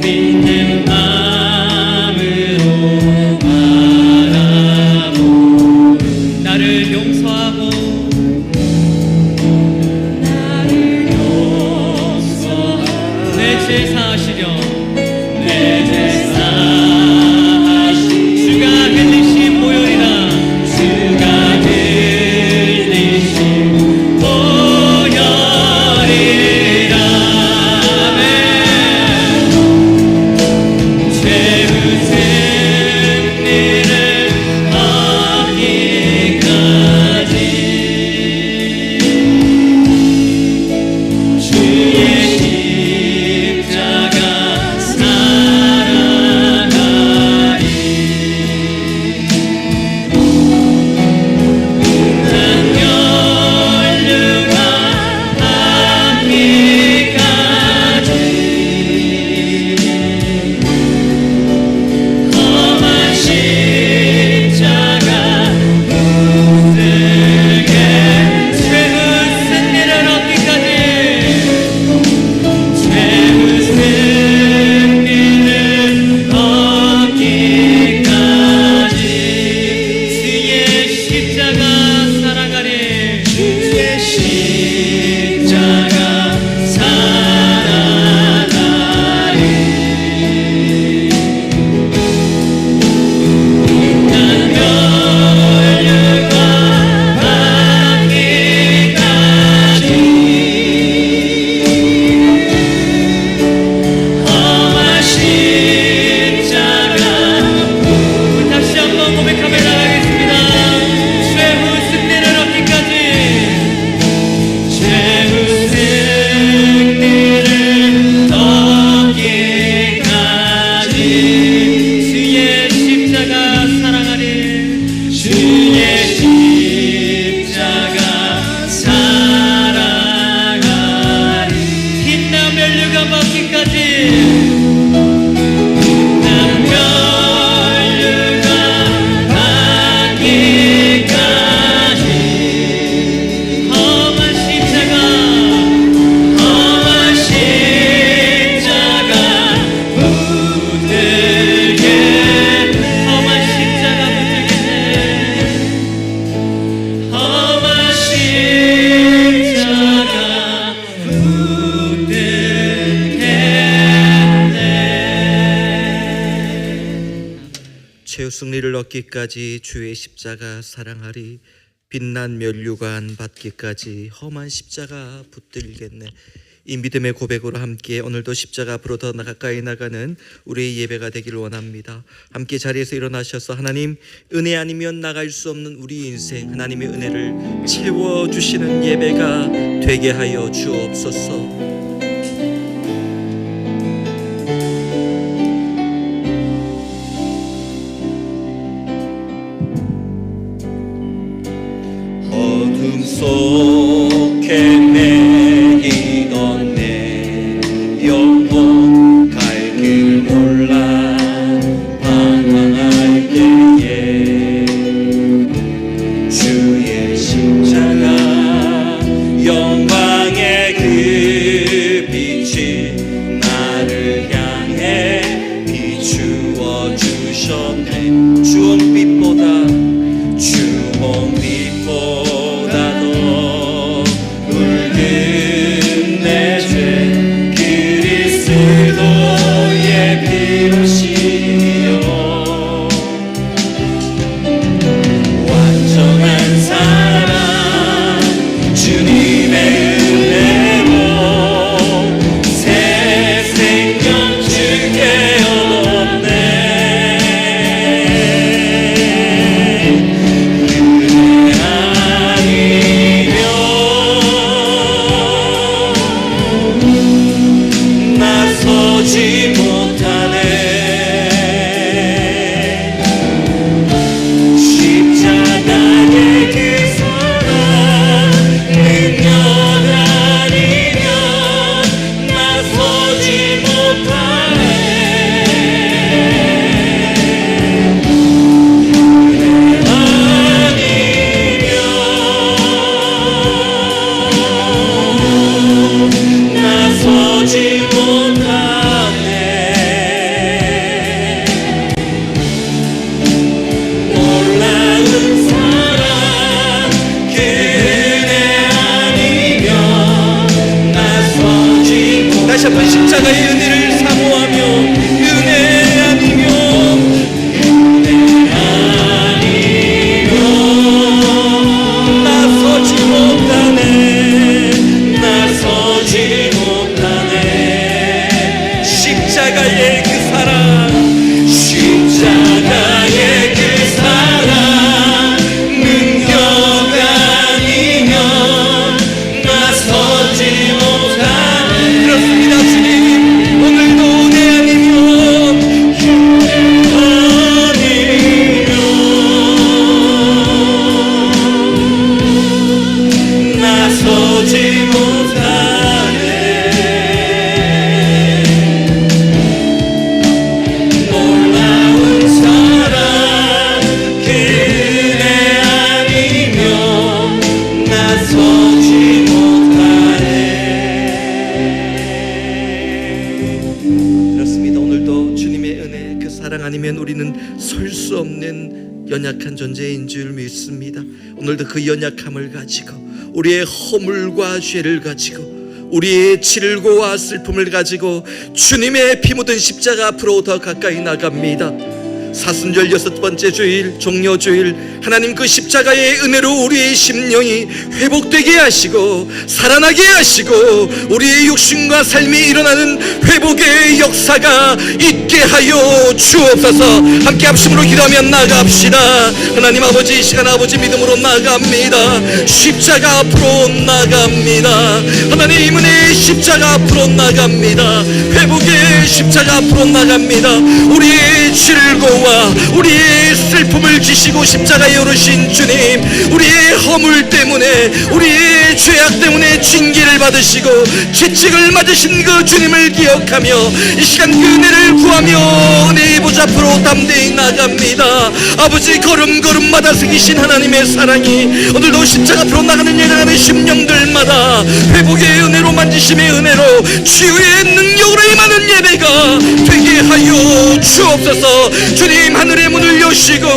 믿는 마음으로 바라보 나를 용서하고 내 죄 사하시려 내 죄 사하시려 주가 흘리신 보혈이라 주가 흘리신 보혈이라 죄 웃은 일을 얻기까지 주의 십자가 살아가리 난 멸류관 받기까지 험한 십자가 붙들게 죄 웃은 일을 얻기까지 죄 웃은 일을 얻기까지 주의 십자가 사랑하리 주의 십자가 사랑하리 난 멸류관 받기까지 험한 십자가 다시 한번 고백하며 나가겠습니다. 죄 웃은 일을 얻기까지 죄 웃은 일을 얻기까지 주의 십자가 사랑하리 주의 십자가 사랑하리 빛나 멸류관 받기까지 난 멸류관 받기까지 험한 십자가 붙들게 험한 십자가 붙들게 험한 십자가 붙들게 최후 승리를 얻기까지 주의 십자가 사랑하리 빛난 멸류관 받기까지 험한 십자가 붙들겠네. 이 믿음의 고백으로 함께 오늘도 십자가 앞으로 더 가까이 나가는 우리의 예배가 되기를 원합니다. 함께 자리에서 일어나셔서 하나님 은혜 아니면 나갈 수 없는 우리 인생 하나님의 은혜를 채워주시는 예배가 되게 하여 주옵소서. 어둠 속에 매이던 내 영혼 갈 길 몰라 방황할 때에 주의 십자가 영광의 그 빛이 나를 향해 비추어 주셨네. 주홍빛보다 더 십자가의 그 사랑, 십자가의 그 사랑 능력 아니면 나서지 못하네. 그렇습니다 주님, 오늘도 은혜 아니면 나서지 못하네. 놀라운 사랑 그 은혜 아니면 나서지 못하네. 그렇습니다. 오늘도 주님의 은혜 그 사랑 아니면 우리는 설 수 없는 연약한 존재인 줄 믿습니다. 오늘도 그 연약함을 가지고, 우리의 허물과 죄를 가지고, 우리의 질고와 슬픔을 가지고 주님의 피 묻은 십자가 앞으로 더 가까이 나갑니다. 사순절 6번째 주일, 종려주일, 하나님 그 십자가의 은혜로 우리의 심령이 회복되게 하시고 살아나게 하시고 우리의 육신과 삶이 일어나는 회복의 역사가 있게 하여 주옵소서. 함께 합심으로 기도하며 나갑시다. 하나님 아버지, 이 시간 아버지 믿음으로 나갑니다. 십자가 앞으로 나갑니다. 하나님 은혜의 십자가 앞으로 나갑니다. 회복의 십자가 앞으로 나갑니다. 우리의 질고와 우리의 슬픔을 지시고 십자가에 오르신 주님, 우리의 허물 때문에, 우리의 죄악 때문에 징계를 받으시고 채찍을 맞으신 그 주님을 기억하며 이 시간 그 은혜를 구하며 은혜의 보좌 앞으로 담대히 나갑니다. 아버지, 걸음걸음마다 새기신 하나님의 사랑이 오늘도 십자가 앞으로 나가는 예배하는 심령들마다 회복의 은혜로, 만지심의 은혜로, 치유의 능력으로 임하는 예배가 되게 하여 주옵소서. 주님, 하늘의 문을 여시고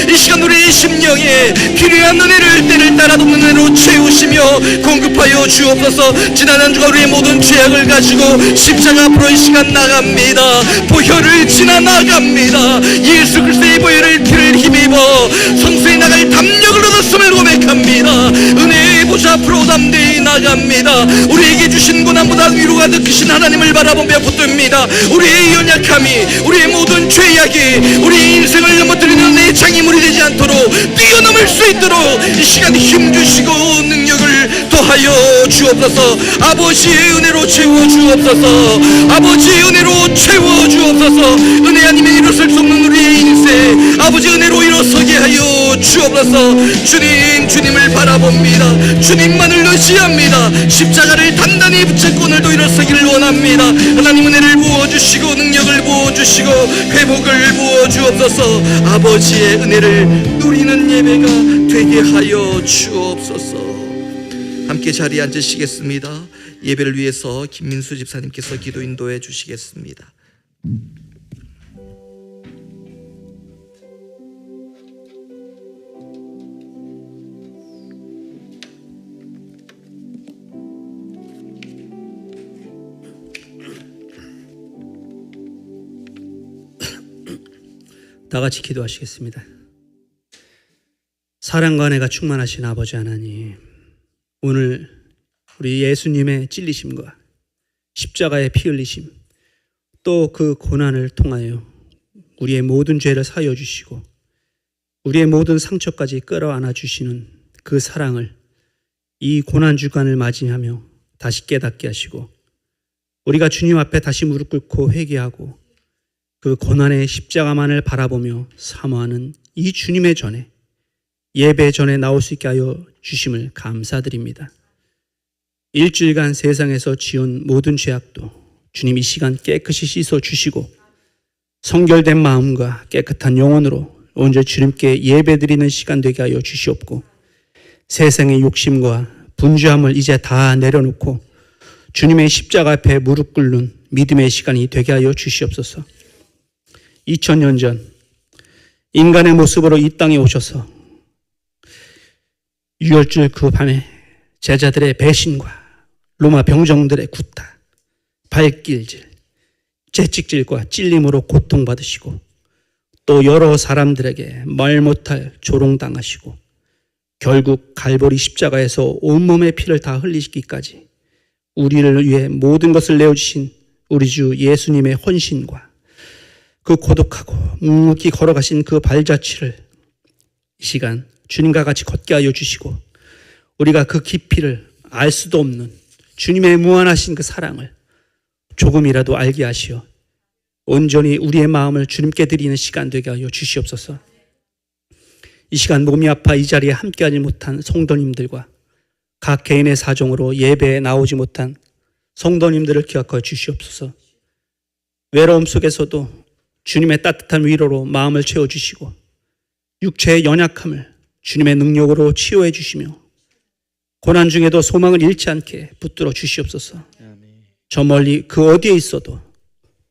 이 시간 우리의 심령에 필요한 은혜를 때를 따라 돕는 은혜로 채우시며 공급하여 주옵소서. 지난 한 주간 우리의 모든 죄악을 가지고 십자가 앞으로 이 시간 나갑니다. 보혈을 지나 나갑니다. 예수 그리스도의 보혈을 피를 힘입어 성소에 나갈 담력을 얻었음을 고백합니다. 은혜의 보좌 앞으로 담대히 나갑니다. 우리에게 주신 고난보다 위로가 더 크신 하나님을 바라보며 붙듭니다. 우리의 연약함이, 우리의 모든 죄악이 우리 인생을 넘어뜨리는 내 장애물이 되지 않도록, 뛰어넘을 수 있도록 이 시간 힘주시고 능력을 더하여 주옵소서. 아버지의 은혜로 채워 주옵소서. 아버지의 은혜로 채워 주옵소서. 은혜 아니면 일어설 수 없는 우리의 인생, 아버지 은혜로 일어서게 하여 주옵소서. 주님, 주님을 바라봅니다. 주님만을 의지합니다. 십자가를 단단히 붙잡고 오늘도 일어서기를 원합니다. 하나님 은혜를 부어주시고 능력을 부어주시고 회복을 부어주옵소서. 아버지의 은혜를 누리는 예배가 되게 하여 주옵소서. 함께 자리에 앉으시겠습니다. 예배를 위해서 김민수 집사님께서 기도 인도해 주시겠습니다. 다 같이 기도하시겠습니다. 사랑과 은혜가 충만하신 아버지 하나님, 오늘 우리 예수님의 찔리심과 십자가의 피 흘리심, 또 그 고난을 통하여 우리의 모든 죄를 사여 주시고 우리의 모든 상처까지 끌어안아 주시는 그 사랑을 이 고난 주간을 맞이하며 다시 깨닫게 하시고 우리가 주님 앞에 다시 무릎 꿇고 회개하고 그 고난의 십자가만을 바라보며 사모하는 이 주님의 전에, 예배 전에 나올 수 있게 하여 주심을 감사드립니다. 일주일간 세상에서 지은 모든 죄악도 주님 이 시간 깨끗이 씻어 주시고 성결된 마음과 깨끗한 영혼으로 온전히 주님께 예배드리는 시간 되게 하여 주시옵고 세상의 욕심과 분주함을 이제 다 내려놓고 주님의 십자가 앞에 무릎 꿇는 믿음의 시간이 되게 하여 주시옵소서. 2000년 전 인간의 모습으로 이 땅에 오셔서 유월절 그 밤에 제자들의 배신과 로마 병정들의 구타, 발길질, 채찍질과 찔림으로 고통받으시고 또 여러 사람들에게 말 못할 조롱당하시고 결국 갈보리 십자가에서 온몸의 피를 다 흘리시기까지 우리를 위해 모든 것을 내어주신 우리 주 예수님의 헌신과 그 고독하고 묵묵히 걸어가신 그 발자취를 이 시간 주님과 같이 걷게 하여 주시고 우리가 그 깊이를 알 수도 없는 주님의 무한하신 그 사랑을 조금이라도 알게 하시어 온전히 우리의 마음을 주님께 드리는 시간 되게 하여 주시옵소서. 이 시간 몸이 아파 이 자리에 함께하지 못한 성도님들과 각 개인의 사정으로 예배에 나오지 못한 성도님들을 기억하여 주시옵소서. 외로움 속에서도 주님의 따뜻한 위로로 마음을 채워주시고 육체의 연약함을 주님의 능력으로 치유해 주시며 고난 중에도 소망을 잃지 않게 붙들어 주시옵소서. 저 멀리 그 어디에 있어도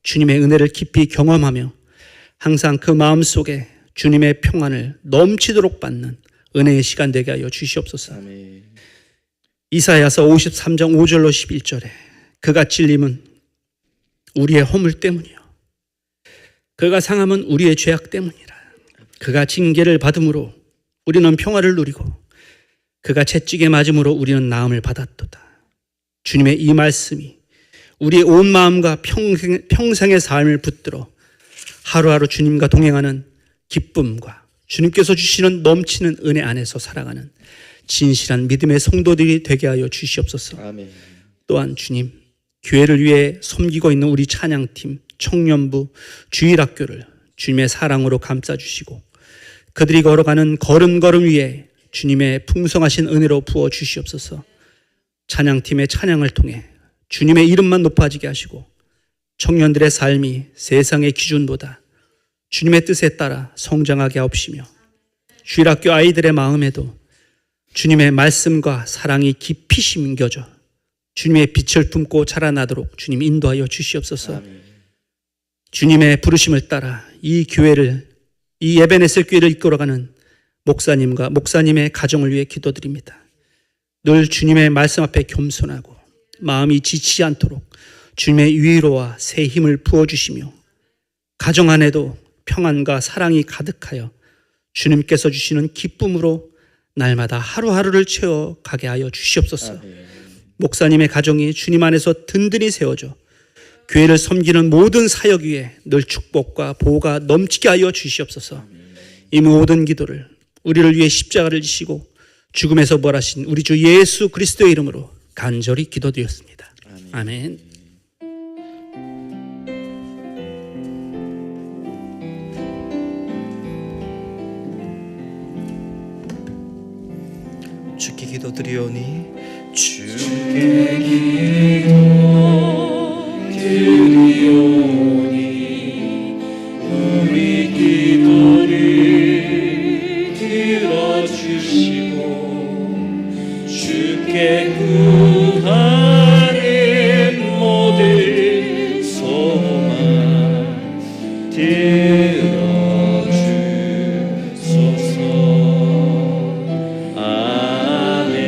주님의 은혜를 깊이 경험하며 항상 그 마음속에 주님의 평안을 넘치도록 받는 은혜의 시간 되게 하여 주시옵소서. 이사야서 53장 5절로 11절에 그가 찔림은 우리의 허물 때문이요 그가 상함은 우리의 죄악 때문이라. 그가 징계를 받음으로 우리는 평화를 누리고 그가 채찍에 맞음으로 우리는 나음을 받았도다. 주님의 이 말씀이 우리의 온 마음과 평생의 삶을 붙들어 하루하루 주님과 동행하는 기쁨과 주님께서 주시는 넘치는 은혜 안에서 살아가는 진실한 믿음의 성도들이 되게 하여 주시옵소서. 아멘. 또한 주님, 교회를 위해 섬기고 있는 우리 찬양팀, 청년부, 주일학교를 주님의 사랑으로 감싸주시고 그들이 걸어가는 걸음걸음 위에 주님의 풍성하신 은혜로 부어 주시옵소서. 찬양팀의 찬양을 통해 주님의 이름만 높아지게 하시고 청년들의 삶이 세상의 기준보다 주님의 뜻에 따라 성장하게 하옵시며 주일학교 아이들의 마음에도 주님의 말씀과 사랑이 깊이 심겨져 주님의 빛을 품고 자라나도록 주님 인도하여 주시옵소서. 아멘. 주님의 부르심을 따라 이 교회를, 이 에베네셀 교회를 이끌어가는 목사님과 목사님의 가정을 위해 기도드립니다. 늘 주님의 말씀 앞에 겸손하고 마음이 지치지 않도록 주님의 위로와 새 힘을 부어주시며 가정 안에도 평안과 사랑이 가득하여 주님께서 주시는 기쁨으로 날마다 하루하루를 채워가게 하여 주시옵소서. 목사님의 가정이 주님 안에서 든든히 세워져 교회를 섬기는 모든 사역 위에 늘 축복과 보호가 넘치게 하여 주시옵소서. 이 모든 기도를 우리를 위해 십자가를 지시고 죽음에서 부활하신 우리 주 예수 그리스도의 이름으로 간절히 기도드렸습니다. 아멘. 주께 기도드리오니 주께 기도드리오니 우리 기도를 들어주시고 주께 구하는 모든 소망 들어주소서. 아멘.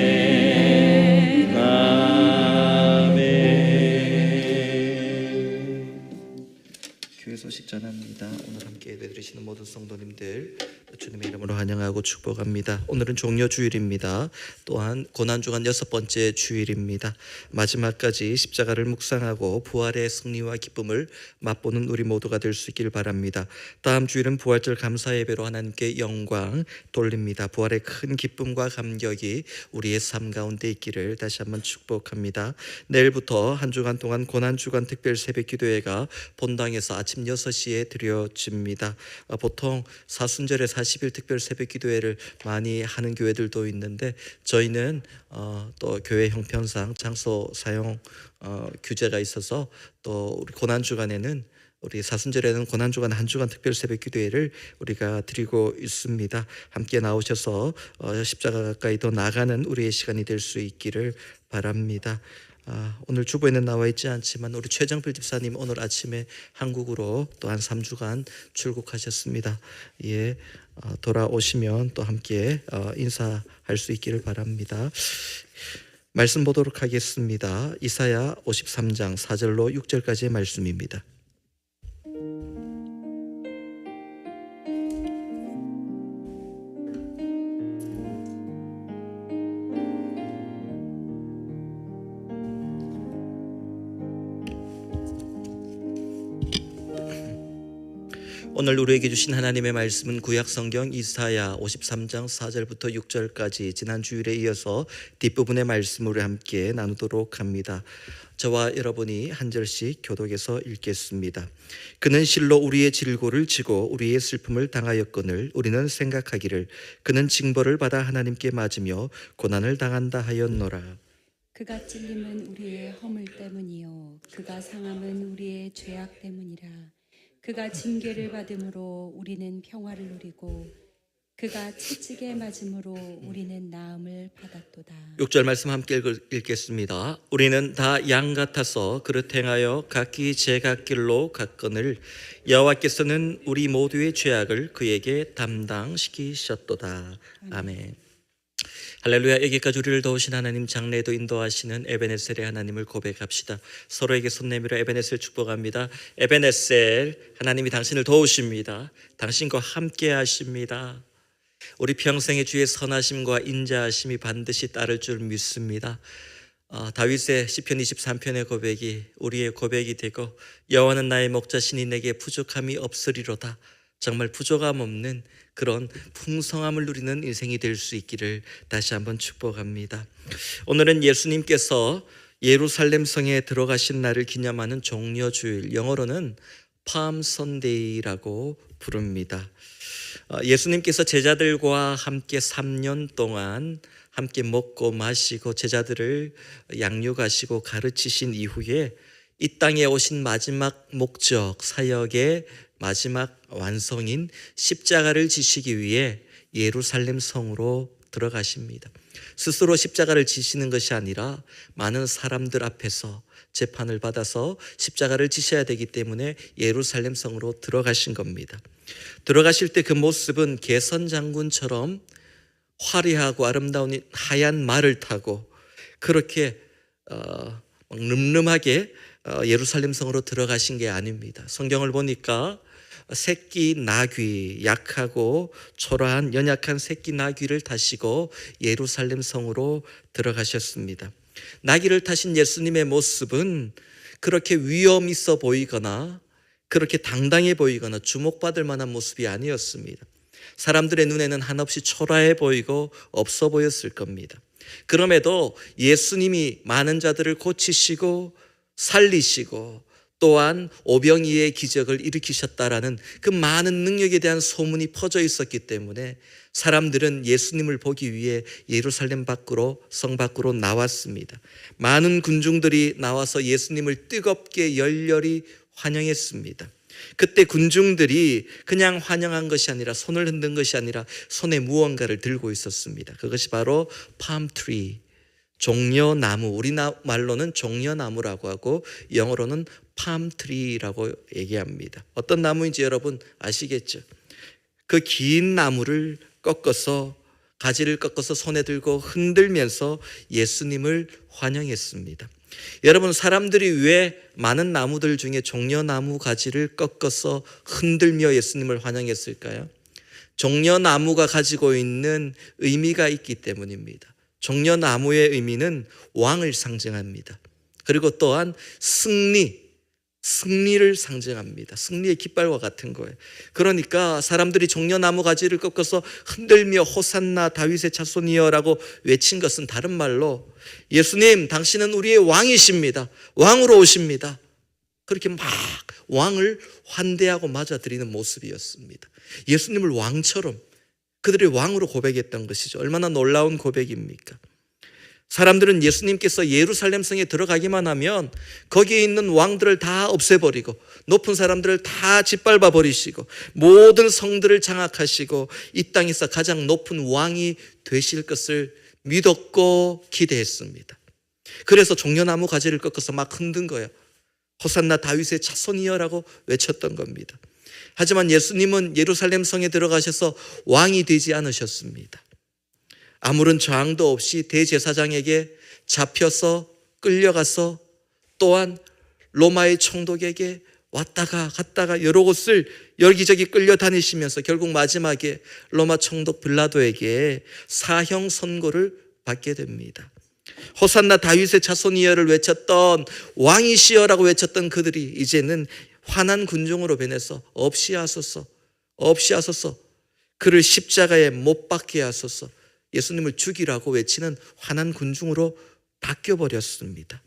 아멘. 교회 소식 전합니다. 오늘 함께 예배드리시는 모든 성도님들 주님의 이름으로 환영하고 축복합니다. 오늘은 종려주일입니다. 또한 고난주간 6번째 주일입니다. 마지막까지 십자가를 묵상하고 부활의 승리와 기쁨을 맛보는 우리 모두가 될 수 있길 바랍니다. 다음 주일은 부활절 감사예배로 하나님께 영광 돌립니다. 부활의 큰 기쁨과 감격이 우리의 삶 가운데 있기를 다시 한번 축복합니다. 내일부터 한 주간 동안 고난주간 특별 새벽기도회가 본당에서 아침 6시에 드려집니다. 보통 사순절에 40일 특별 새벽기도회를 많이 하는 교회들도 있는데 저희는 또 교회 형편상 장소 사용 규제가 있어서 또 우리 고난주간에는 우리 사순절에는 고난주간 한 주간 특별 새벽기도회를 우리가 드리고 있습니다. 함께 나오셔서 십자가 가까이 더 나가는 우리의 시간이 될 수 있기를 바랍니다. 오늘 주보에는 나와 있지 않지만 우리 최정필 집사님 오늘 아침에 한국으로 또 한 3주간 출국하셨습니다. 예, 돌아오시면 또 함께 인사할 수 있기를 바랍니다. 말씀 보도록 하겠습니다. 이사야 53장 4절로 6절까지의 말씀입니다. 오늘 우리에게 주신 하나님의 말씀은 구약성경 이사야 53장 4절부터 6절까지 지난 주일에 이어서 뒷부분의 말씀으로 함께 나누도록 합니다. 저와 여러분이 한 절씩 교독해서 읽겠습니다. 그는 실로 우리의 질고를 지고 우리의 슬픔을 당하였거늘 우리는 생각하기를 그는 징벌을 받아 하나님께 맞으며 고난을 당한다 하였노라. 그가 찔림은 우리의 허물 때문이요 그가 상함은 우리의 죄악 때문이라. 그가 징계를 받음으로 우리는 평화를 누리고 그가 채찍에 맞음으로 우리는 나음을 받았도다. 6절 말씀 함께 읽겠습니다. 우리는 다 양 같아서 그릇 행하여 각기 제각길로 갔거늘 여호와께서는 우리 모두의 죄악을 그에게 담당시키셨도다. 아멘. 할렐루야. 여기까지 우리를 도우신 하나님, 장래에도 인도하시는 에베네셀의 하나님을 고백합시다. 서로에게 손 내밀어 에베네셀 축복합니다. 에베네셀, 하나님이 당신을 도우십니다. 당신과 함께 하십니다. 우리 평생의 주의 선하심과 인자하심이 반드시 따를 줄 믿습니다. 다윗의 시편 23편의 고백이 우리의 고백이 되고 여호와는 나의 목자시니 내게 부족함이 없으리로다. 정말 부족함 없는 그런 풍성함을 누리는 인생이 될 수 있기를 다시 한번 축복합니다. 오늘은 예수님께서 예루살렘 성에 들어가신 날을 기념하는 종려주일, 영어로는 팜 선데이라고 부릅니다. 예수님께서 제자들과 함께 3년 동안 함께 먹고 마시고 제자들을 양육하시고 가르치신 이후에 이 땅에 오신 마지막 목적, 사역의 마지막 완성인 십자가를 지시기 위해 예루살렘 성으로 들어가십니다. 스스로 십자가를 지시는 것이 아니라 많은 사람들 앞에서 재판을 받아서 십자가를 지셔야 되기 때문에 예루살렘 성으로 들어가신 겁니다. 들어가실 때 그 모습은 개선 장군처럼 화려하고 아름다운 하얀 말을 타고 그렇게 늠름하게 예루살렘 성으로 들어가신 게 아닙니다. 성경을 보니까 새끼 나귀, 약하고 초라한 연약한 새끼 나귀를 타시고 예루살렘 성으로 들어가셨습니다. 나귀를 타신 예수님의 모습은 그렇게 위험 있어 보이거나 그렇게 당당해 보이거나 주목받을 만한 모습이 아니었습니다. 사람들의 눈에는 한없이 초라해 보이고 없어 보였을 겁니다. 그럼에도 예수님이 많은 자들을 고치시고 살리시고 또한 오병이의 기적을 일으키셨다라는 그 많은 능력에 대한 소문이 퍼져 있었기 때문에 사람들은 예수님을 보기 위해 예루살렘 밖으로, 성 밖으로 나왔습니다. 많은 군중들이 나와서 예수님을 뜨겁게 열렬히 환영했습니다. 그때 군중들이 그냥 환영한 것이 아니라 손을 흔든 것이 아니라 손에 무언가를 들고 있었습니다. 그것이 바로 팜트리, 종려나무, 우리말로는 종려나무라고 하고 영어로는 팜트리라고 얘기합니다. 어떤 나무인지 여러분 아시겠죠? 그 긴 나무를 꺾어서 가지를 꺾어서 손에 들고 흔들면서 예수님을 환영했습니다. 여러분, 사람들이 왜 많은 나무들 중에 종려나무 가지를 꺾어서 흔들며 예수님을 환영했을까요? 종려나무가 가지고 있는 의미가 있기 때문입니다. 종려나무의 의미는 왕을 상징합니다. 그리고 또한 승리를 상징합니다. 승리의 깃발과 같은 거예요. 그러니까 사람들이 종려나무 가지를 꺾어서 흔들며 호산나 다윗의 자손이여라고 외친 것은 다른 말로 예수님, 당신은 우리의 왕이십니다. 왕으로 오십니다. 그렇게 막 왕을 환대하고 맞아들이는 모습이었습니다. 예수님을 왕처럼 그들의 왕으로 고백했던 것이죠. 얼마나 놀라운 고백입니까? 사람들은 예수님께서 예루살렘 성에 들어가기만 하면 거기에 있는 왕들을 다 없애버리고 높은 사람들을 다 짓밟아 버리시고 모든 성들을 장악하시고 이 땅에서 가장 높은 왕이 되실 것을 믿었고 기대했습니다. 그래서 종려나무 가지를 꺾어서 막 흔든 거예요. 호산나 다윗의 자손이여라고 외쳤던 겁니다. 하지만 예수님은 예루살렘 성에 들어가셔서 왕이 되지 않으셨습니다. 아무런 저항도 없이 대제사장에게 잡혀서 끌려가서 또한 로마의 총독에게 왔다가 갔다가 여러 곳을 여기저기 끌려다니시면서 결국 마지막에 로마 총독 빌라도에게 사형 선고를 받게 됩니다. 호산나 다윗의 자손이여를 외쳤던 왕이시여라고 외쳤던 그들이 이제는 환한 군중으로 변해서 없이 하소서, 없이 하소서, 그를 십자가에 못 박게 하소서, 예수님을 죽이라고 외치는 환한 군중으로 바뀌어버렸습니다.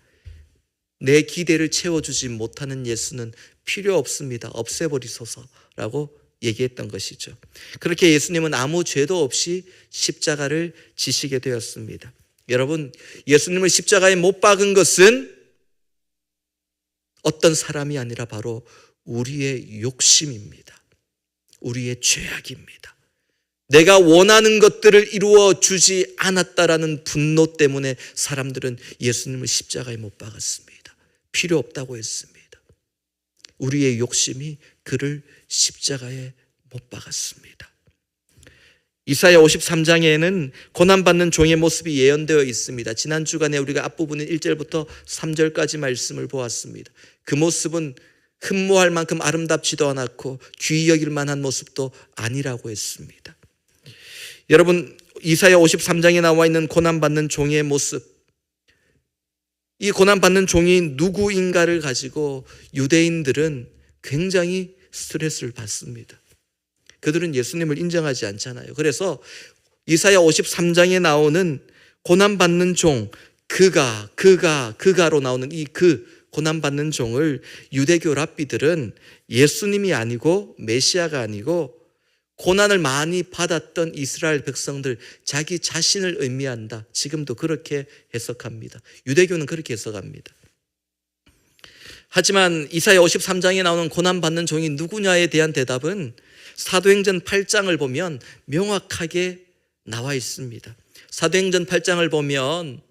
내 기대를 채워주지 못하는 예수는 필요 없습니다. 없애버리소서라고 얘기했던 것이죠. 그렇게 예수님은 아무 죄도 없이 십자가를 지시게 되었습니다. 여러분, 예수님을 십자가에 못 박은 것은 어떤 사람이 아니라 바로 우리의 욕심입니다. 우리의 죄악입니다. 내가 원하는 것들을 이루어 주지 않았다라는 분노 때문에 사람들은 예수님을 십자가에 못 박았습니다. 필요 없다고 했습니다. 우리의 욕심이 그를 십자가에 못 박았습니다. 이사야 53장에는 고난받는 종의 모습이 예언되어 있습니다. 지난 주간에 우리가 앞부분인 1절부터 3절까지 말씀을 보았습니다. 그 모습은 흠모할 만큼 아름답지도 않았고 귀히 여길 만한 모습도 아니라고 했습니다. 여러분, 이사야 53장에 나와 있는 고난받는 종의 모습, 이 고난받는 종이 누구인가를 가지고 유대인들은 굉장히 스트레스를 받습니다. 그들은 예수님을 인정하지 않잖아요. 그래서 이사야 53장에 나오는 고난받는 종, 그가로 나오는 이 고난받는 종을 유대교 랍비들은 예수님이 아니고 메시아가 아니고 고난을 많이 받았던 이스라엘 백성들, 자기 자신을 의미한다. 지금도 그렇게 해석합니다. 유대교는 그렇게 해석합니다. 하지만 이사야 53장에 나오는 고난받는 종이 누구냐에 대한 대답은 사도행전 8장을 보면 명확하게 나와 있습니다. 사도행전 8장을 보면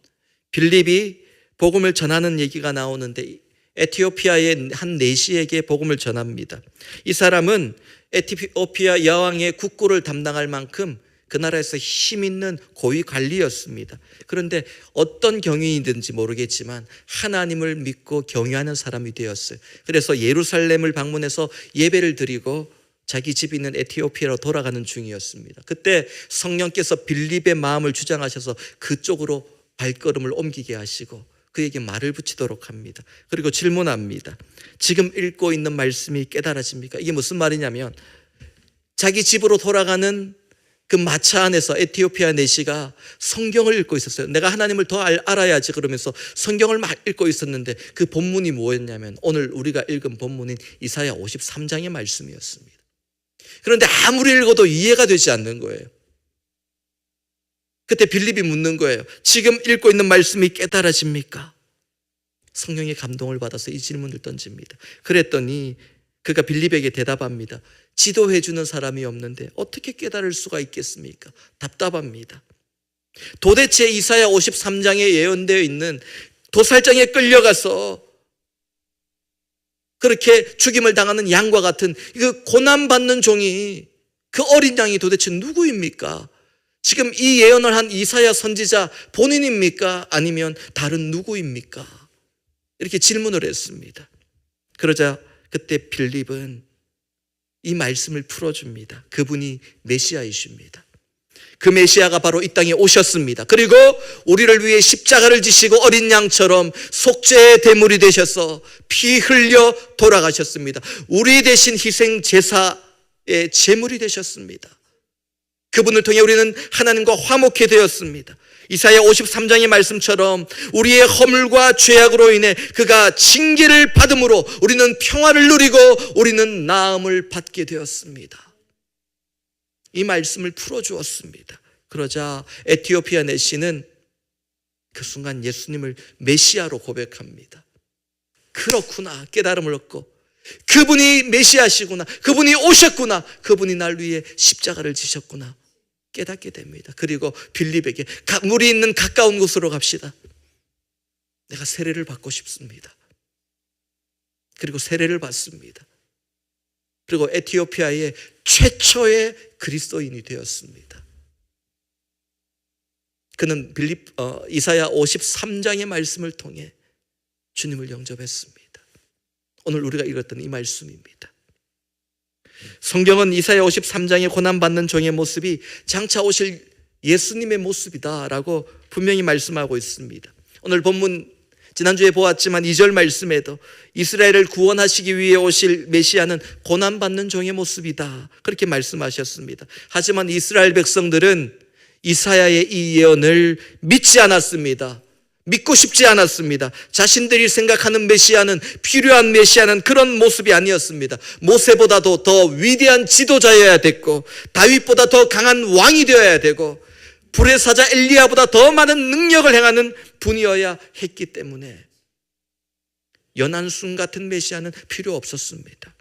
빌립이 복음을 전하는 얘기가 나오는데 에티오피아의 한 내시에게 복음을 전합니다. 이 사람은 에티오피아 여왕의 국고를 담당할 만큼 그 나라에서 힘 있는 고위 관리였습니다. 그런데 어떤 경위이든지 모르겠지만 하나님을 믿고 경외하는 사람이 되었어요. 그래서 예루살렘을 방문해서 예배를 드리고 자기 집이 있는 에티오피아로 돌아가는 중이었습니다. 그때 성령께서 빌립의 마음을 주장하셔서 그쪽으로 발걸음을 옮기게 하시고 그에게 말을 붙이도록 합니다. 그리고 질문합니다. 지금 읽고 있는 말씀이 깨달아집니까? 이게 무슨 말이냐면 자기 집으로 돌아가는 그 마차 안에서 에티오피아 내시가 성경을 읽고 있었어요. 내가 하나님을 더 알아야지 그러면서 성경을 막 읽고 있었는데 그 본문이 뭐였냐면 오늘 우리가 읽은 본문인 이사야 53장의 말씀이었습니다. 그런데 아무리 읽어도 이해가 되지 않는 거예요. 그때 빌립이 묻는 거예요. 지금 읽고 있는 말씀이 깨달아집니까? 성령의 감동을 받아서 이 질문을 던집니다. 그랬더니 그가 빌립에게 대답합니다. 지도해 주는 사람이 없는데 어떻게 깨달을 수가 있겠습니까? 답답합니다. 도대체 이사야 53장에 예언되어 있는 도살장에 끌려가서 그렇게 죽임을 당하는 양과 같은 그 고난받는 종이, 그 어린 양이 도대체 누구입니까? 지금 이 예언을 한 이사야 선지자 본인입니까? 아니면 다른 누구입니까? 이렇게 질문을 했습니다. 그러자 그때 빌립은 이 말씀을 풀어줍니다. 그분이 메시아이십니다. 그 메시아가 바로 이 땅에 오셨습니다. 그리고 우리를 위해 십자가를 지시고 어린 양처럼 속죄의 대물이 되셔서 피 흘려 돌아가셨습니다. 우리 대신 희생 제사의 제물이 되셨습니다. 그분을 통해 우리는 하나님과 화목해 되었습니다. 이사야 53장의 말씀처럼 우리의 허물과 죄악으로 인해 그가 징계를 받음으로 우리는 평화를 누리고 우리는 나음을 받게 되었습니다. 이 말씀을 풀어주었습니다. 그러자 에티오피아 내시는 그 순간 예수님을 메시아로 고백합니다. 그렇구나, 깨달음을 얻고 그분이 메시아시구나, 그분이 오셨구나, 그분이 날 위해 십자가를 지셨구나 깨닫게 됩니다. 그리고 빌립에게 물이 있는 가까운 곳으로 갑시다. 내가 세례를 받고 싶습니다. 그리고 세례를 받습니다. 그리고 에티오피아의 최초의 그리스도인이 되었습니다. 그는 이사야 53장의 말씀을 통해 주님을 영접했습니다. 오늘 우리가 읽었던 이 말씀입니다. 성경은 이사야 53장의 고난받는 종의 모습이 장차 오실 예수님의 모습이다 라고 분명히 말씀하고 있습니다. 오늘 본문 지난주에 보았지만 2절 말씀에도 이스라엘을 구원하시기 위해 오실 메시아는 고난받는 종의 모습이다, 그렇게 말씀하셨습니다. 하지만 이스라엘 백성들은 이사야의 이 예언을 믿지 않았습니다. 믿고 싶지 않았습니다. 자신들이 생각하는 메시아는, 필요한 메시아는 그런 모습이 아니었습니다. 모세보다도 더 위대한 지도자여야 됐고, 다윗보다 더 강한 왕이 되어야 되고, 불의 사자 엘리야보다 더 많은 능력을 행하는 분이어야 했기 때문에 연한순 같은 메시아는 필요 없었습니다.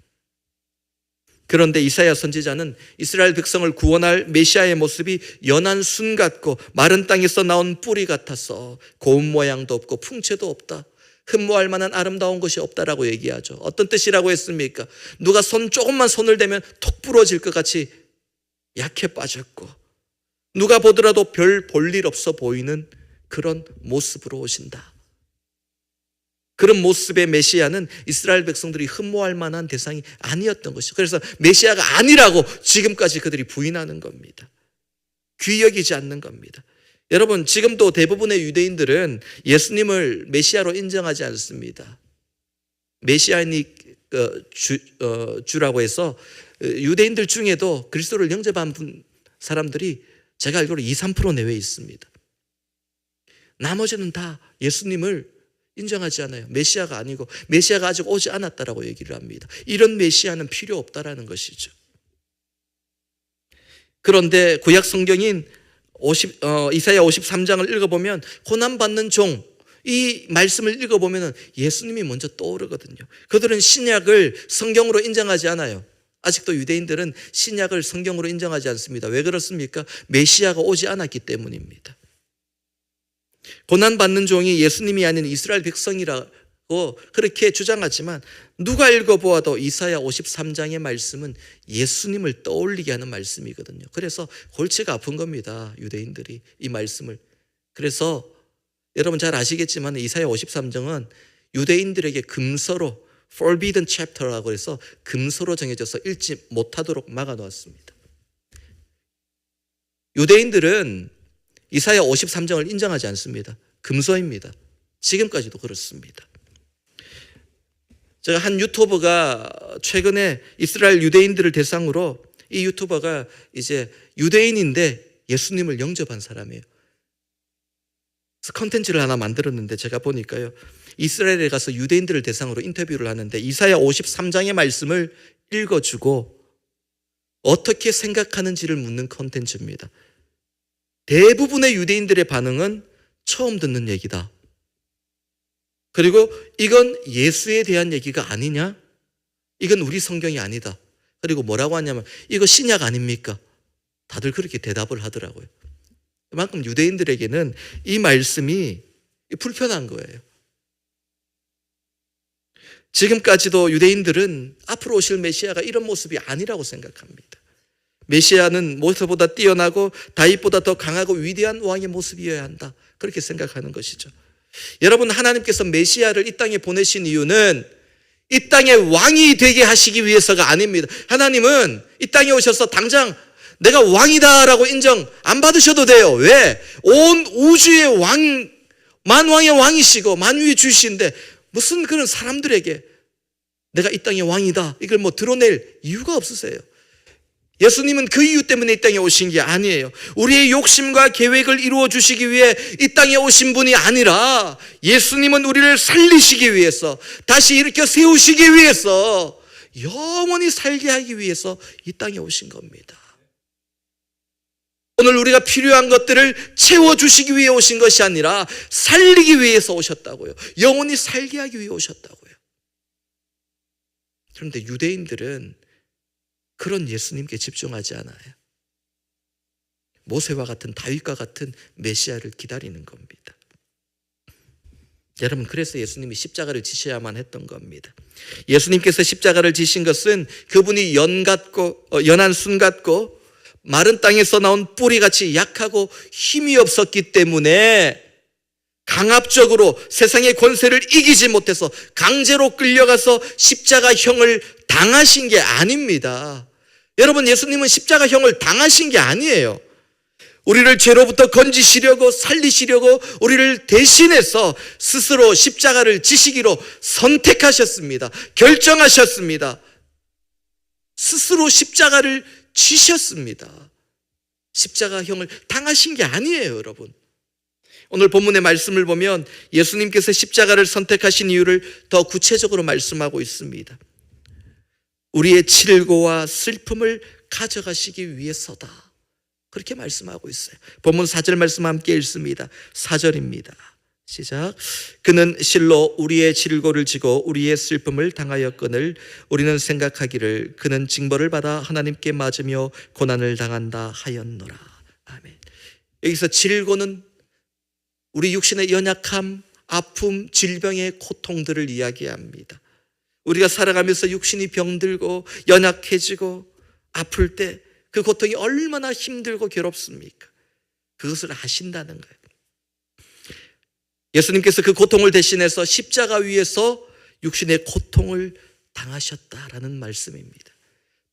그런데 이사야 선지자는 이스라엘 백성을 구원할 메시아의 모습이 연한순 같고 마른 땅에서 나온 뿌리 같아서 고운 모양도 없고 풍채도 없다, 흠모할 만한 아름다운 것이 없다라고 얘기하죠. 어떤 뜻이라고 했습니까? 누가 조금만 손을 대면 톡 부러질 것 같이 약해 빠졌고, 누가 보더라도 별 볼 일 없어 보이는 그런 모습으로 오신다. 그런 모습의 메시아는 이스라엘 백성들이 흠모할 만한 대상이 아니었던 것이죠. 그래서 메시아가 아니라고 지금까지 그들이 부인하는 겁니다. 귀 여기지 않는 겁니다. 여러분, 지금도 대부분의 유대인들은 예수님을 메시아로 인정하지 않습니다. 메시아니 주라고 해서 유대인들 중에도 그리스도를 영접한 사람들이 제가 알기로 2-3% 내외에 있습니다. 나머지는 다 예수님을 인정하지 않아요. 메시아가 아니고 메시아가 아직 오지 않았다라고 얘기를 합니다. 이런 메시아는 필요 없다라는 것이죠. 그런데 구약 성경인 이사야 53장을 읽어보면 고난받는 종, 이 말씀을 읽어보면 예수님이 먼저 떠오르거든요. 그들은 신약을 성경으로 인정하지 않아요. 아직도 유대인들은 신약을 성경으로 인정하지 않습니다. 왜 그렇습니까? 메시아가 오지 않았기 때문입니다. 고난받는 종이 예수님이 아닌 이스라엘 백성이라고 그렇게 주장하지만 누가 읽어보아도 이사야 53장의 말씀은 예수님을 떠올리게 하는 말씀이거든요. 그래서 골치가 아픈 겁니다, 유대인들이 이 말씀을. 그래서 여러분 잘 아시겠지만 이사야 53장은 유대인들에게 금서로 forbidden chapter라고 해서 금서로 정해져서 읽지 못하도록 막아놓았습니다. 유대인들은 이사야 53장을 인정하지 않습니다. 금서입니다. 지금까지도 그렇습니다. 제가 한 유튜버가 최근에 이스라엘 유대인들을 대상으로, 이 유튜버가 이제 유대인인데 예수님을 영접한 사람이에요. 그래서 컨텐츠를 하나 만들었는데 제가 보니까요, 이스라엘에 가서 유대인들을 대상으로 인터뷰를 하는데 이사야 53장의 말씀을 읽어주고 어떻게 생각하는지를 묻는 컨텐츠입니다. 대부분의 유대인들의 반응은 처음 듣는 얘기다. 그리고 이건 예수에 대한 얘기가 아니냐? 이건 우리 성경이 아니다. 그리고 뭐라고 하냐면 이거 신약 아닙니까? 다들 그렇게 대답을 하더라고요. 그만큼 유대인들에게는 이 말씀이 불편한 거예요. 지금까지도 유대인들은 앞으로 오실 메시아가 이런 모습이 아니라고 생각합니다. 메시아는 모세보다 뛰어나고 다윗보다 더 강하고 위대한 왕의 모습이어야 한다, 그렇게 생각하는 것이죠. 여러분, 하나님께서 메시아를 이 땅에 보내신 이유는 이 땅의 왕이 되게 하시기 위해서가 아닙니다. 하나님은 이 땅에 오셔서 당장 내가 왕이다라고 인정 안 받으셔도 돼요. 왜? 온 우주의 왕, 만왕의 왕이시고 만유의 주신데 무슨 그런 사람들에게 내가 이 땅의 왕이다 이걸 드러낼 이유가 없으세요. 예수님은 그 이유 때문에 이 땅에 오신 게 아니에요. 우리의 욕심과 계획을 이루어 주시기 위해 이 땅에 오신 분이 아니라 예수님은 우리를 살리시기 위해서, 다시 일으켜 세우시기 위해서, 영원히 살게 하기 위해서 이 땅에 오신 겁니다. 오늘 우리가 필요한 것들을 채워주시기 위해 오신 것이 아니라 살리기 위해서 오셨다고요. 영원히 살게 하기 위해 오셨다고요. 그런데 유대인들은 그런 예수님께 집중하지 않아요. 모세와 같은, 다윗과 같은 메시아를 기다리는 겁니다. 여러분, 그래서 예수님이 십자가를 지셔야만 했던 겁니다. 예수님께서 십자가를 지신 것은 그분이 연한 순 같고 마른 땅에서 나온 뿌리같이 약하고 힘이 없었기 때문에 강압적으로 세상의 권세를 이기지 못해서 강제로 끌려가서 십자가형을 당하신 게 아닙니다. 여러분, 예수님은 십자가형을 당하신 게 아니에요. 우리를 죄로부터 건지시려고 살리시려고 우리를 대신해서 스스로 십자가를 지시기로 선택하셨습니다. 결정하셨습니다. 스스로 십자가를 지셨습니다. 십자가형을 당하신 게 아니에요, 여러분. 오늘 본문의 말씀을 보면 예수님께서 십자가를 선택하신 이유를 더 구체적으로 말씀하고 있습니다. 우리의 질고와 슬픔을 가져가시기 위해서다. 그렇게 말씀하고 있어요. 본문 4절 말씀 함께 읽습니다. 4절입니다. 시작. 그는 실로 우리의 질고를 지고 우리의 슬픔을 당하였거늘 우리는 생각하기를 그는 징벌을 받아 하나님께 맞으며 고난을 당한다 하였노라. 아멘. 여기서 질고는 우리 육신의 연약함, 아픔, 질병의 고통들을 이야기합니다. 우리가 살아가면서 육신이 병들고 연약해지고 아플 때 그 고통이 얼마나 힘들고 괴롭습니까? 그것을 아신다는 거예요. 예수님께서 그 고통을 대신해서 십자가 위에서 육신의 고통을 당하셨다라는 말씀입니다.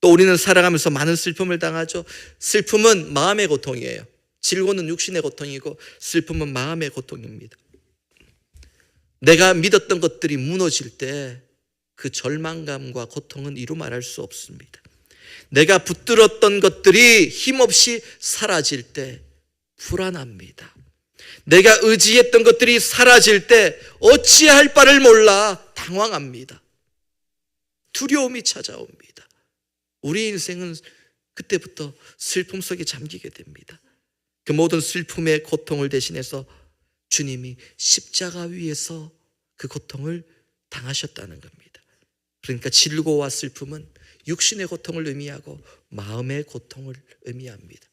또 우리는 살아가면서 많은 슬픔을 당하죠. 슬픔은 마음의 고통이에요. 질고는 육신의 고통이고 슬픔은 마음의 고통입니다. 내가 믿었던 것들이 무너질 때 그 절망감과 고통은 이루 말할 수 없습니다. 내가 붙들었던 것들이 힘없이 사라질 때 불안합니다. 내가 의지했던 것들이 사라질 때 어찌할 바를 몰라 당황합니다. 두려움이 찾아옵니다. 우리 인생은 그때부터 슬픔 속에 잠기게 됩니다. 그 모든 슬픔의 고통을 대신해서 주님이 십자가 위에서 그 고통을 당하셨다는 겁니다. 그러니까 질고와 슬픔은 육신의 고통을 의미하고 마음의 고통을 의미합니다.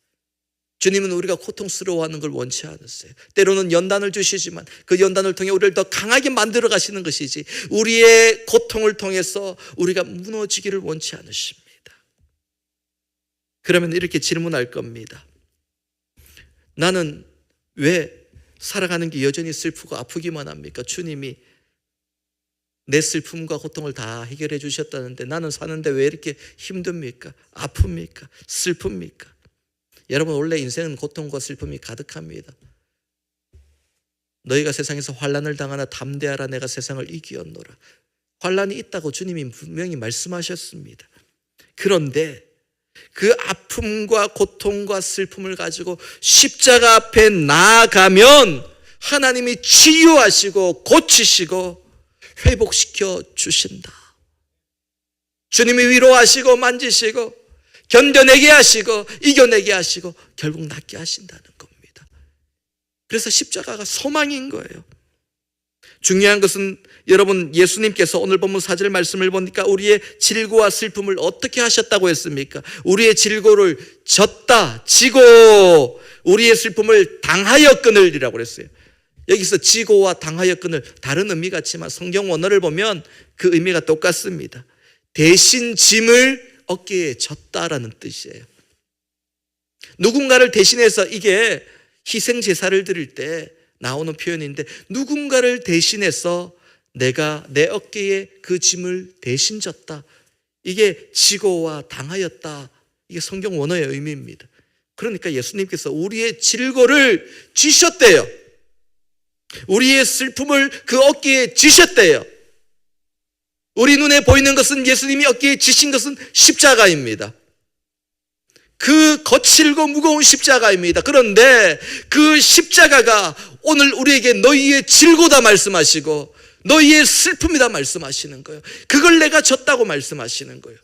주님은 우리가 고통스러워하는 걸 원치 않으세요. 때로는 연단을 주시지만 그 연단을 통해 우리를 더 강하게 만들어 가시는 것이지 우리의 고통을 통해서 우리가 무너지기를 원치 않으십니다. 그러면 이렇게 질문할 겁니다. 나는 왜 살아가는 게 여전히 슬프고 아프기만 합니까? 주님이 내 슬픔과 고통을 다 해결해 주셨다는데 나는 사는데 왜 이렇게 힘듭니까? 아픕니까? 슬픕니까? 여러분, 원래 인생은 고통과 슬픔이 가득합니다. 너희가 세상에서 환난을 당하나 담대하라, 내가 세상을 이기었노라. 환난이 있다고 주님이 분명히 말씀하셨습니다. 그런데 그 아픔과 고통과 슬픔을 가지고 십자가 앞에 나아가면 하나님이 치유하시고 고치시고 회복시켜 주신다. 주님이 위로하시고 만지시고 견뎌내게 하시고 이겨내게 하시고 결국 낫게 하신다는 겁니다. 그래서 십자가가 소망인 거예요. 중요한 것은 여러분, 예수님께서 오늘 본문 4절 말씀을 보니까 우리의 질고와 슬픔을 어떻게 하셨다고 했습니까? 우리의 질고를 졌다, 지고 우리의 슬픔을 당하였거늘이라고 그랬어요. 여기서 지고와 당하였거늘 다른 의미 같지만 성경 원어를 보면 그 의미가 똑같습니다. 대신 짐을 어깨에 졌다라는 뜻이에요. 누군가를 대신해서, 이게 희생 제사를 드릴 때 나오는 표현인데, 누군가를 대신해서 내가 내 어깨에 그 짐을 대신 졌다. 이게 지고와 당하였다. 이게 성경 원어의 의미입니다. 그러니까 예수님께서 우리의 질고를 지셨대요. 우리의 슬픔을 그 어깨에 지셨대요. 우리 눈에 보이는 것은, 예수님이 어깨에 지신 것은 십자가입니다. 그 거칠고 무거운 십자가입니다. 그런데 그 십자가가 오늘 우리에게 너희의 질고다 말씀하시고 너희의 슬픔이다 말씀하시는 거예요. 그걸 내가 졌다고 말씀하시는 거예요.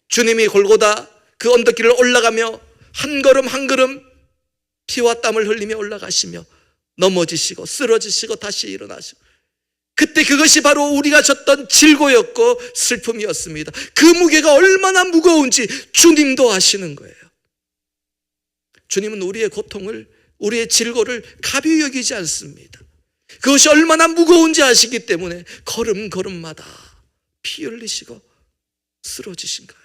주님이 골고다 그 언덕길을 올라가며 한 걸음 한 걸음 피와 땀을 흘리며 올라가시며 넘어지시고 쓰러지시고 다시 일어나시고, 그때 그것이 바로 우리가 졌던 질고였고 슬픔이었습니다. 그 무게가 얼마나 무거운지 주님도 아시는 거예요. 주님은 우리의 고통을, 우리의 질고를 가벼이 여기지 않습니다. 그것이 얼마나 무거운지 아시기 때문에 걸음걸음마다 피 흘리시고 쓰러지신 거예요.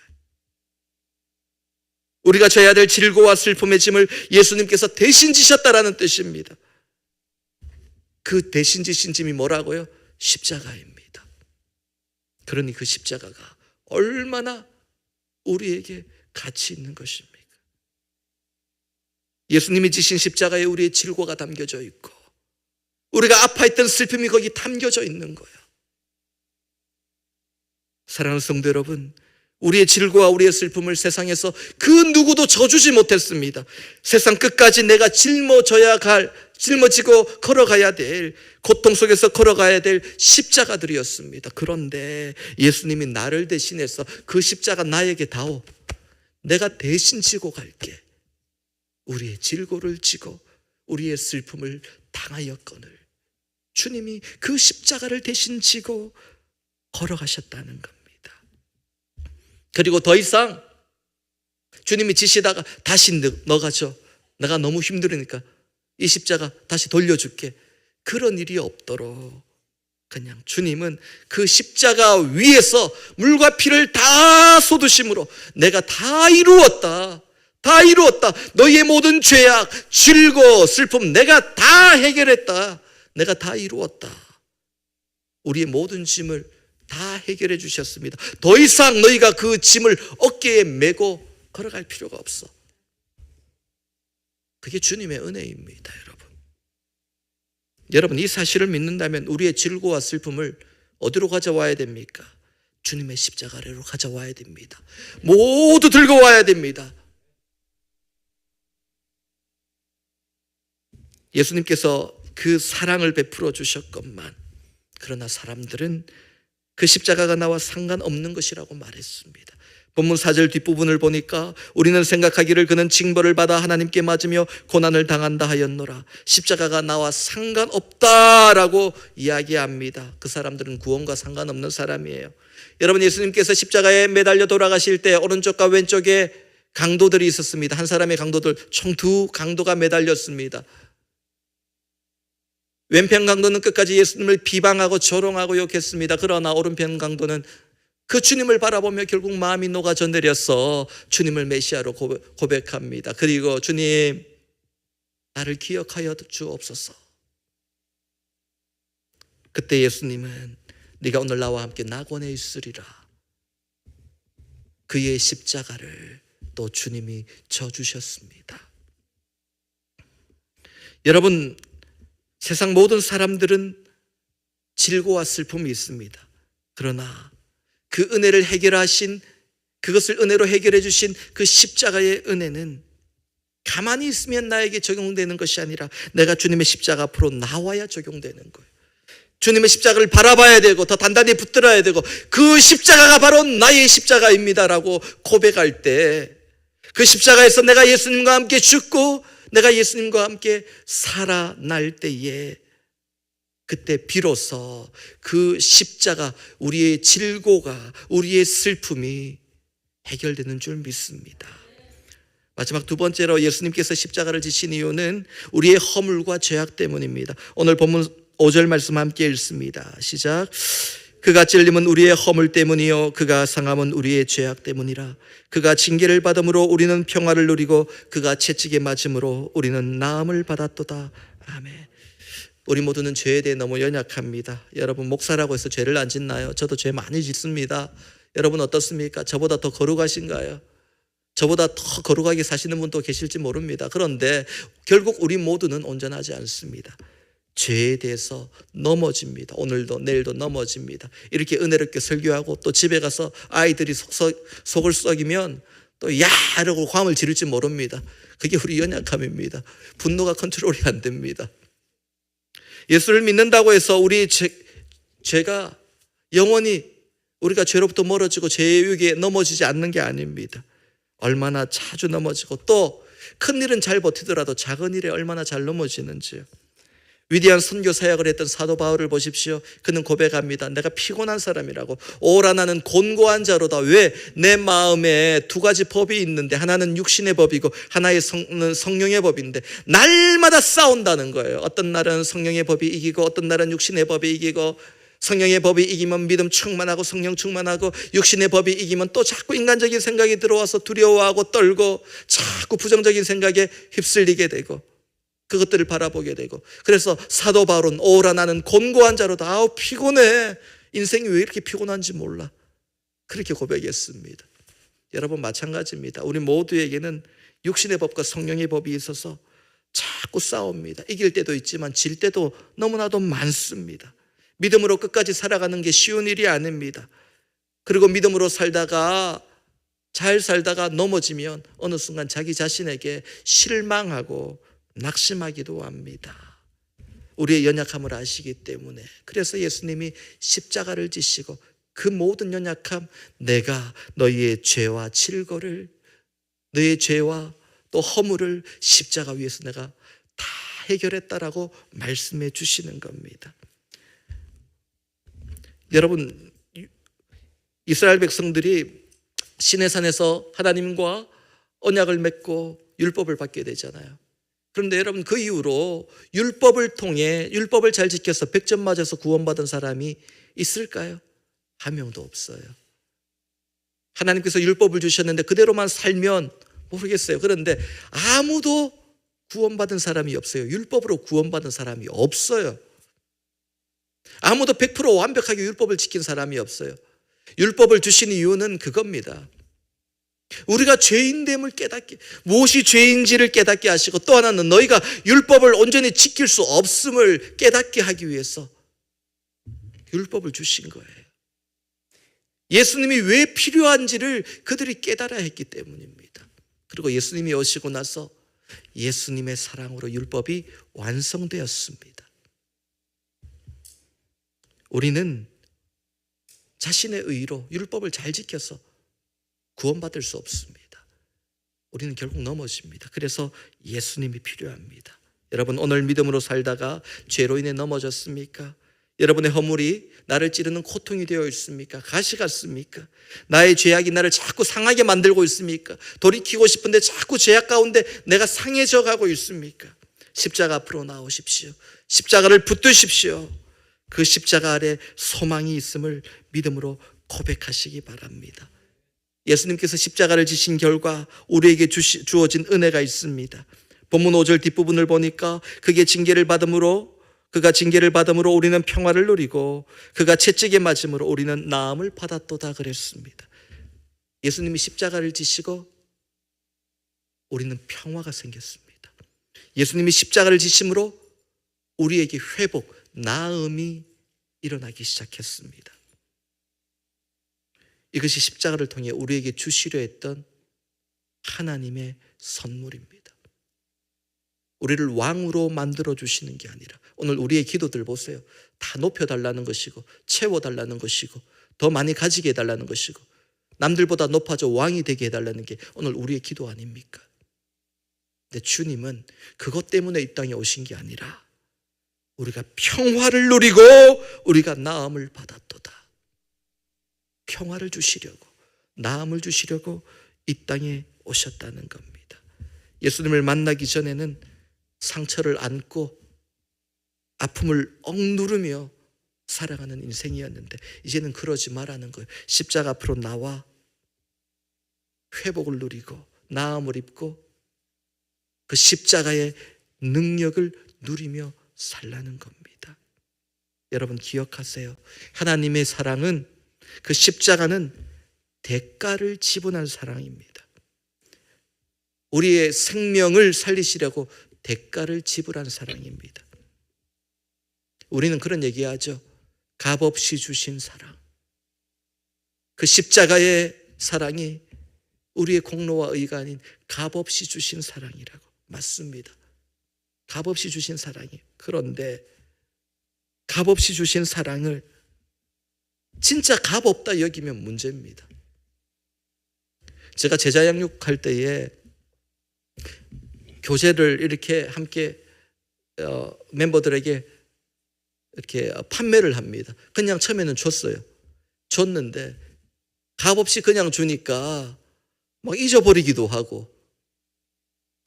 우리가 져야 될 질고와 슬픔의 짐을 예수님께서 대신 지셨다라는 뜻입니다. 그 대신 지신 짐이 뭐라고요? 십자가입니다. 그러니 그 십자가가 얼마나 우리에게 가치 있는 것입니까? 예수님이 지신 십자가에 우리의 질고가 담겨져 있고 우리가 아파했던 슬픔이 거기 담겨져 있는 거예요. 사랑하는 성도 여러분, 우리의 질고와 우리의 슬픔을 세상에서 그 누구도 져주지 못했습니다. 세상 끝까지 내가 짊어지고 걸어가야 될, 고통 속에서 걸어가야 될 십자가들이었습니다. 그런데 예수님이 나를 대신해서 그 십자가 나에게 다오, 내가 대신 지고 갈게. 우리의 질고를 지고 우리의 슬픔을 당하였거늘 주님이 그 십자가를 대신 지고 걸어가셨다는 겁니다. 그리고 더 이상 주님이 지시다가 다시 너가 져, 내가 너무 힘들으니까 이 십자가 다시 돌려줄게, 그런 일이 없도록 그냥 주님은 그 십자가 위에서 물과 피를 다 쏟으심으로 내가 다 이루었다, 다 이루었다, 너희의 모든 죄악, 질고 슬픔 내가 다 해결했다, 내가 다 이루었다, 우리의 모든 짐을 다 해결해 주셨습니다. 더 이상 너희가 그 짐을 어깨에 메고 걸어갈 필요가 없어. 그게 주님의 은혜입니다. 여러분 이 사실을 믿는다면 우리의 질고와 슬픔을 어디로 가져와야 됩니까? 주님의 십자가 아래로 가져와야 됩니다. 모두 들고 와야 됩니다. 예수님께서 그 사랑을 베풀어 주셨건만 그러나 사람들은 그 십자가가 나와 상관없는 것이라고 말했습니다. 본문 4절 뒷부분을 보니까 우리는 생각하기를 그는 징벌을 받아 하나님께 맞으며 고난을 당한다 하였노라. 십자가가 나와 상관없다라고 이야기합니다. 그 사람들은 구원과 상관없는 사람이에요. 여러분 예수님께서 십자가에 매달려 돌아가실 때 오른쪽과 왼쪽에 강도들이 있었습니다. 한 사람의 강도들 총 2강도가 매달렸습니다. 왼편 강도는 끝까지 예수님을 비방하고 조롱하고 욕했습니다. 그러나 오른편 강도는 그 주님을 바라보며 결국 마음이 녹아져 내려서 주님을 메시아로 고백합니다. 그리고 주님 나를 기억하여 주옵소서. 그때 예수님은 네가 오늘 나와 함께 낙원에 있으리라. 그의 십자가를 또 주님이 져주셨습니다. 여러분 세상 모든 사람들은 질고와 슬픔이 있습니다. 그러나 그 은혜를 해결하신, 그것을 은혜로 해결해 주신 그 십자가의 은혜는 가만히 있으면 나에게 적용되는 것이 아니라 내가 주님의 십자가 앞으로 나와야 적용되는 거예요. 주님의 십자가를 바라봐야 되고 더 단단히 붙들어야 되고 그 십자가가 바로 나의 십자가입니다라고 고백할 때 그 십자가에서 내가 예수님과 함께 죽고 내가 예수님과 함께 살아날 때에 그때 비로소 그 십자가, 우리의 질고가, 우리의 슬픔이 해결되는 줄 믿습니다. 마지막 두 번째로 예수님께서 십자가를 지신 이유는 우리의 허물과 죄악 때문입니다. 오늘 본문 5절 말씀 함께 읽습니다. 시작. 그가 찔림은 우리의 허물 때문이요 그가 상함은 우리의 죄악 때문이라. 그가 징계를 받음으로 우리는 평화를 누리고 그가 채찍에 맞음으로 우리는 나음을 받았도다. 아멘. 우리 모두는 죄에 대해 너무 연약합니다. 여러분 목사라고 해서 죄를 안 짓나요? 저도 죄 많이 짓습니다. 여러분 어떻습니까? 저보다 더 거룩하신가요? 저보다 더 거룩하게 사시는 분도 계실지 모릅니다. 그런데 결국 우리 모두는 온전하지 않습니다. 죄에 대해서 넘어집니다. 오늘도 내일도 넘어집니다. 이렇게 은혜롭게 설교하고 또 집에 가서 아이들이 속을 썩이면 또 야! 이러고 화음을 지를지 모릅니다. 그게 우리 연약함입니다. 분노가 컨트롤이 안 됩니다. 예수를 믿는다고 해서 우리 죄가 영원히 우리가 죄로부터 멀어지고 죄의 유혹에 넘어지지 않는 게 아닙니다. 얼마나 자주 넘어지고 또 큰일은 잘 버티더라도 작은 일에 얼마나 잘 넘어지는지요. 위대한 선교 사역을 했던 사도 바울을 보십시오. 그는 고백합니다. 내가 피곤한 사람이라고. 오라 나는 곤고한 자로다. 왜? 내 마음에 두 가지 법이 있는데 하나는 육신의 법이고 하나는 성령의 법인데 날마다 싸운다는 거예요. 어떤 날은 성령의 법이 이기고 어떤 날은 육신의 법이 이기고, 성령의 법이 이기면 믿음 충만하고 성령 충만하고, 육신의 법이 이기면 또 자꾸 인간적인 생각이 들어와서 두려워하고 떨고 자꾸 부정적인 생각에 휩쓸리게 되고 그것들을 바라보게 되고. 그래서 사도 바울은 오라 나는 곤고한 자로다. 아우 피곤해. 인생이 왜 이렇게 피곤한지 몰라. 그렇게 고백했습니다. 여러분 마찬가지입니다. 우리 모두에게는 육신의 법과 성령의 법이 있어서 자꾸 싸웁니다. 이길 때도 있지만 질 때도 너무나도 많습니다. 믿음으로 끝까지 살아가는 게 쉬운 일이 아닙니다. 그리고 믿음으로 살다가 잘 살다가 넘어지면 어느 순간 자기 자신에게 실망하고 낙심하기도 합니다. 우리의 연약함을 아시기 때문에. 그래서 예수님이 십자가를 지시고 그 모든 연약함, 내가 너희의 죄와 질거를, 너희의 죄와 또 허물을 십자가 위에서 내가 다 해결했다라고 말씀해 주시는 겁니다. 여러분, 이스라엘 백성들이 시내산에서 하나님과 언약을 맺고 율법을 받게 되잖아요. 그런데 여러분, 그 이후로 율법을 통해 율법을 잘 지켜서 100점 맞아서 구원받은 사람이 있을까요? 한 명도 없어요. 하나님께서 율법을 주셨는데 그대로만 살면 모르겠어요. 그런데 아무도 구원받은 사람이 없어요. 율법으로 구원받은 사람이 없어요. 아무도 100% 완벽하게 율법을 지킨 사람이 없어요. 율법을 주신 이유는 그겁니다. 우리가 죄인됨을 깨닫게, 무엇이 죄인지를 깨닫게 하시고, 또 하나는 너희가 율법을 온전히 지킬 수 없음을 깨닫게 하기 위해서 율법을 주신 거예요. 예수님이 왜 필요한지를 그들이 깨달아야 했기 때문입니다. 그리고 예수님이 오시고 나서 예수님의 사랑으로 율법이 완성되었습니다. 우리는 자신의 의로 율법을 잘 지켜서 구원받을 수 없습니다. 우리는 결국 넘어집니다. 그래서 예수님이 필요합니다. 여러분, 오늘 믿음으로 살다가 죄로 인해 넘어졌습니까? 여러분의 허물이 나를 찌르는 고통이 되어 있습니까? 가시 같습니까? 나의 죄악이 나를 자꾸 상하게 만들고 있습니까? 돌이키고 싶은데 자꾸 죄악 가운데 내가 상해져 가고 있습니까? 십자가 앞으로 나오십시오. 십자가를 붙드십시오. 그 십자가 아래 소망이 있음을 믿음으로 고백하시기 바랍니다. 예수님께서 십자가를 지신 결과 우리에게 주어진 은혜가 있습니다. 본문 5절 뒷부분을 보니까 그가 징계를 받음으로 우리는 평화를 누리고 그가 채찍에 맞음으로 우리는 나음을 받았도다 그랬습니다. 예수님이 십자가를 지시고 우리는 평화가 생겼습니다. 예수님이 십자가를 지심으로 우리에게 회복, 나음이 일어나기 시작했습니다. 이것이 십자가를 통해 우리에게 주시려 했던 하나님의 선물입니다. 우리를 왕으로 만들어 주시는 게 아니라, 오늘 우리의 기도들 보세요. 다 높여달라는 것이고 채워달라는 것이고 더 많이 가지게 해달라는 것이고 남들보다 높아져 왕이 되게 해달라는 게 오늘 우리의 기도 아닙니까? 근데 주님은 그것 때문에 이 땅에 오신 게 아니라 우리가 평화를 누리고 우리가 나음을 받았도다. 평화를 주시려고, 나음을 주시려고 이 땅에 오셨다는 겁니다. 예수님을 만나기 전에는 상처를 안고 아픔을 억누르며 살아가는 인생이었는데 이제는 그러지 말라는 거예요. 십자가 앞으로 나와 회복을 누리고 나음을 입고 그 십자가의 능력을 누리며 살라는 겁니다. 여러분 기억하세요. 하나님의 사랑은, 그 십자가는 대가를 지불한 사랑입니다. 우리의 생명을 살리시려고 대가를 지불한 사랑입니다. 우리는 그런 얘기하죠. 값없이 주신 사랑. 그 십자가의 사랑이 우리의 공로와 의가 아닌 값없이 주신 사랑이라고. 맞습니다. 값없이 주신 사랑이. 그런데 값없이 주신 사랑을 진짜 값없다 여기면 문제입니다. 제가 제자 양육할 때에 교재를 이렇게 함께 멤버들에게 이렇게 판매를 합니다. 그냥 처음에는 줬는데 값없이 그냥 주니까 막 잊어버리기도 하고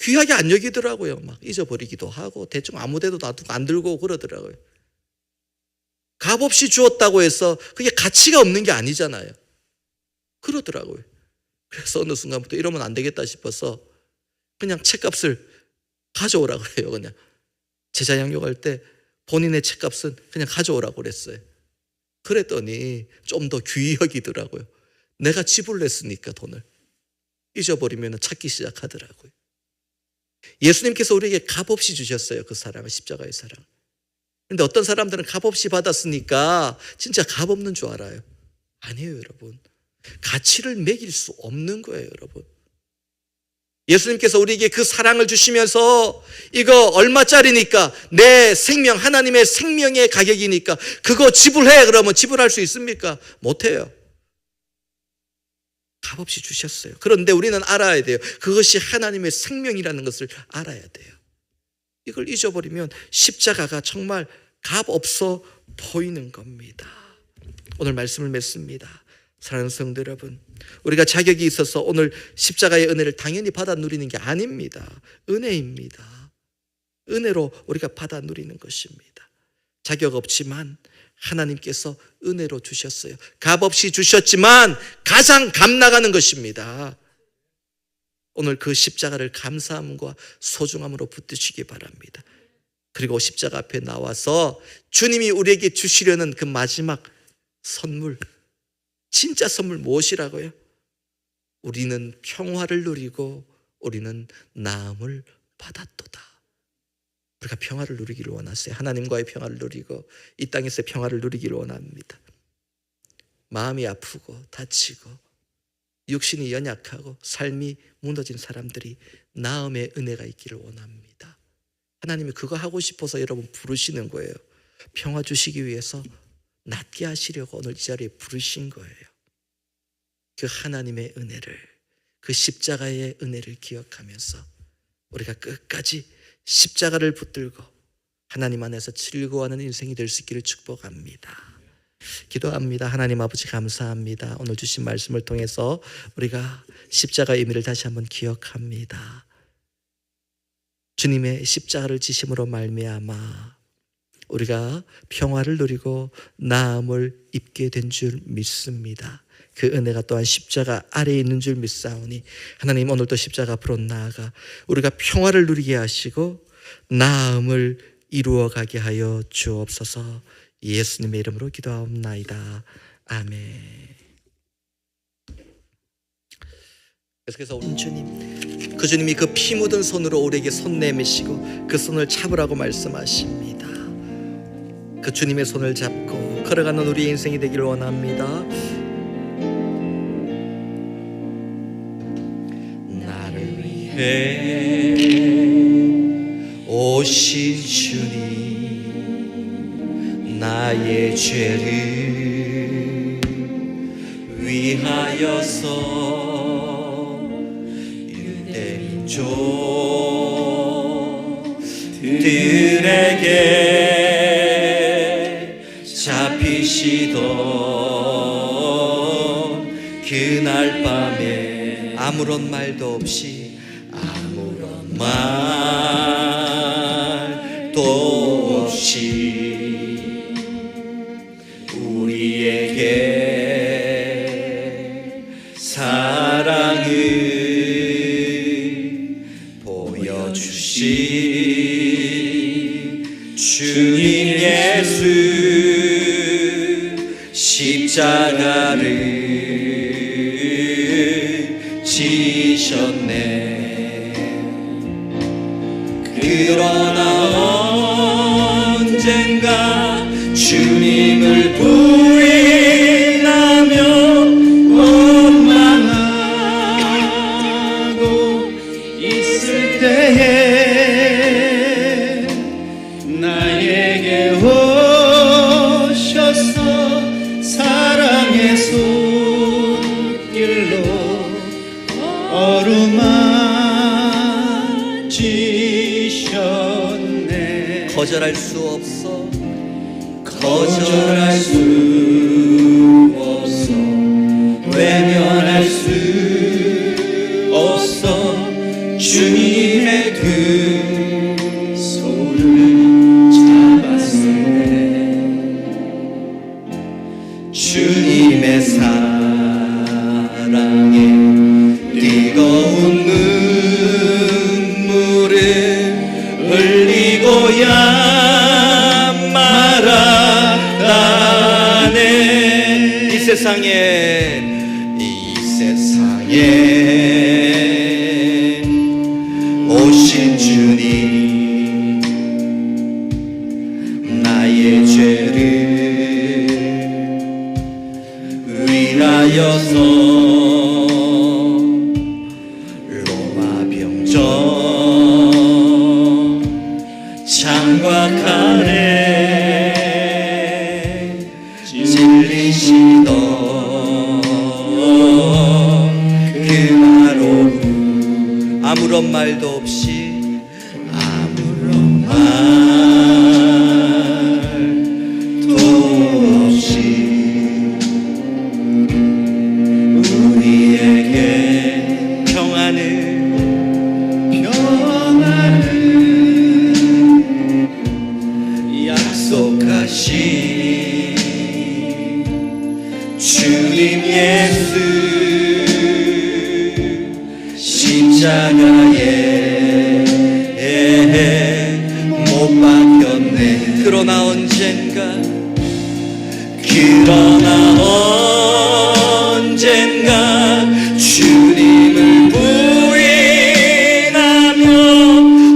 귀하게 안 여기더라고요. 막 잊어버리기도 하고 대충 아무 데도 놔두고 안 들고 그러더라고요. 값없이 주었다고 해서 그게 가치가 없는 게 아니잖아요. 그러더라고요. 그래서 어느 순간부터 이러면 안 되겠다 싶어서 그냥 책값을 가져오라고 그래요. 그냥 제자 양육할 때 본인의 책값은 그냥 가져오라고 그랬어요. 그랬더니 좀 더 귀히 여기더라고요. 내가 지불했으니까 돈을. 잊어버리면 찾기 시작하더라고요. 예수님께서 우리에게 값없이 주셨어요. 그 사랑을, 십자가의 사랑. 그런데 어떤 사람들은 값없이 받았으니까 진짜 값없는 줄 알아요. 아니에요, 여러분. 가치를 매길 수 없는 거예요, 여러분. 예수님께서 우리에게 그 사랑을 주시면서 이거 얼마짜리니까, 내 생명, 하나님의 생명의 가격이니까 그거 지불해, 그러면 지불할 수 있습니까? 못해요. 값없이 주셨어요. 그런데 우리는 알아야 돼요. 그것이 하나님의 생명이라는 것을 알아야 돼요. 이걸 잊어버리면 십자가가 정말 값없어 보이는 겁니다. 오늘 말씀을 맺습니다. 사랑하는 성도 여러분, 우리가 자격이 있어서 오늘 십자가의 은혜를 당연히 받아 누리는 게 아닙니다. 은혜입니다. 은혜로 우리가 받아 누리는 것입니다. 자격 없지만 하나님께서 은혜로 주셨어요. 값없이 주셨지만 가장 값 나가는 것입니다. 오늘 그 십자가를 감사함과 소중함으로 붙드시기 바랍니다. 그리고 십자가 앞에 나와서 주님이 우리에게 주시려는 그 마지막 선물, 진짜 선물 무엇이라고요? 우리는 평화를 누리고 우리는 나음을 받았도다. 우리가 평화를 누리기를 원하세요. 하나님과의 평화를 누리고 이 땅에서의 평화를 누리기를 원합니다. 마음이 아프고 다치고 육신이 연약하고 삶이 무너진 사람들이 나음의 은혜가 있기를 원합니다. 하나님이 그거 하고 싶어서 여러분 부르시는 거예요. 평화 주시기 위해서 낫게 하시려고 오늘 이 자리에 부르신 거예요. 그 하나님의 은혜를, 그 십자가의 은혜를 기억하면서 우리가 끝까지 십자가를 붙들고 하나님 안에서 즐거워하는 인생이 될 수 있기를 축복합니다. 기도합니다. 하나님 아버지 감사합니다. 오늘 주신 말씀을 통해서 우리가 십자가의 의미를 다시 한번 기억합니다. 주님의 십자가를 지심으로 말미암아 우리가 평화를 누리고 나음을 입게 된 줄 믿습니다. 그 은혜가 또한 십자가 아래에 있는 줄 믿사오니 하나님 오늘도 십자가 앞으로 나아가 우리가 평화를 누리게 하시고 나음을 이루어가게 하여 주옵소서. 예수님의 이름으로 기도하옵나이다. 아멘. 계속해서 우리 주님, 그 주님이 그 피 묻은 손으로 우리에게 손 내미시고 그 손을 잡으라고 말씀하십니다. 그 주님의 손을 잡고 걸어가는 우리의 인생이 되기를 원합니다. 나를 위해 오신 주님, 나의 죄를 위하여서 유대민족들에게 잡히시던 그날 밤에 아무런 말도 없이 우리에게 사랑을 보여주신 주님 예수, 십자가를 지셨네. 그러나 언젠가 주님을 부인하며 원망하고 있을 때에 나에게 오셔서 사랑의 손길로 어루만지셨네. 거절할 수 없어, 거절할 수 없어, 외면할 수 없어. 주님의 그 손을 잡았네. 주님의 사랑에 뜨거운 눈물을 흘리고야 말아 하루 아무런 말도 없이 아무런 말도 없이 우리에게 평안을 약속하신 주님 예수 십자가에 못 박혔네. 그러나 언젠가 주님을 부인하며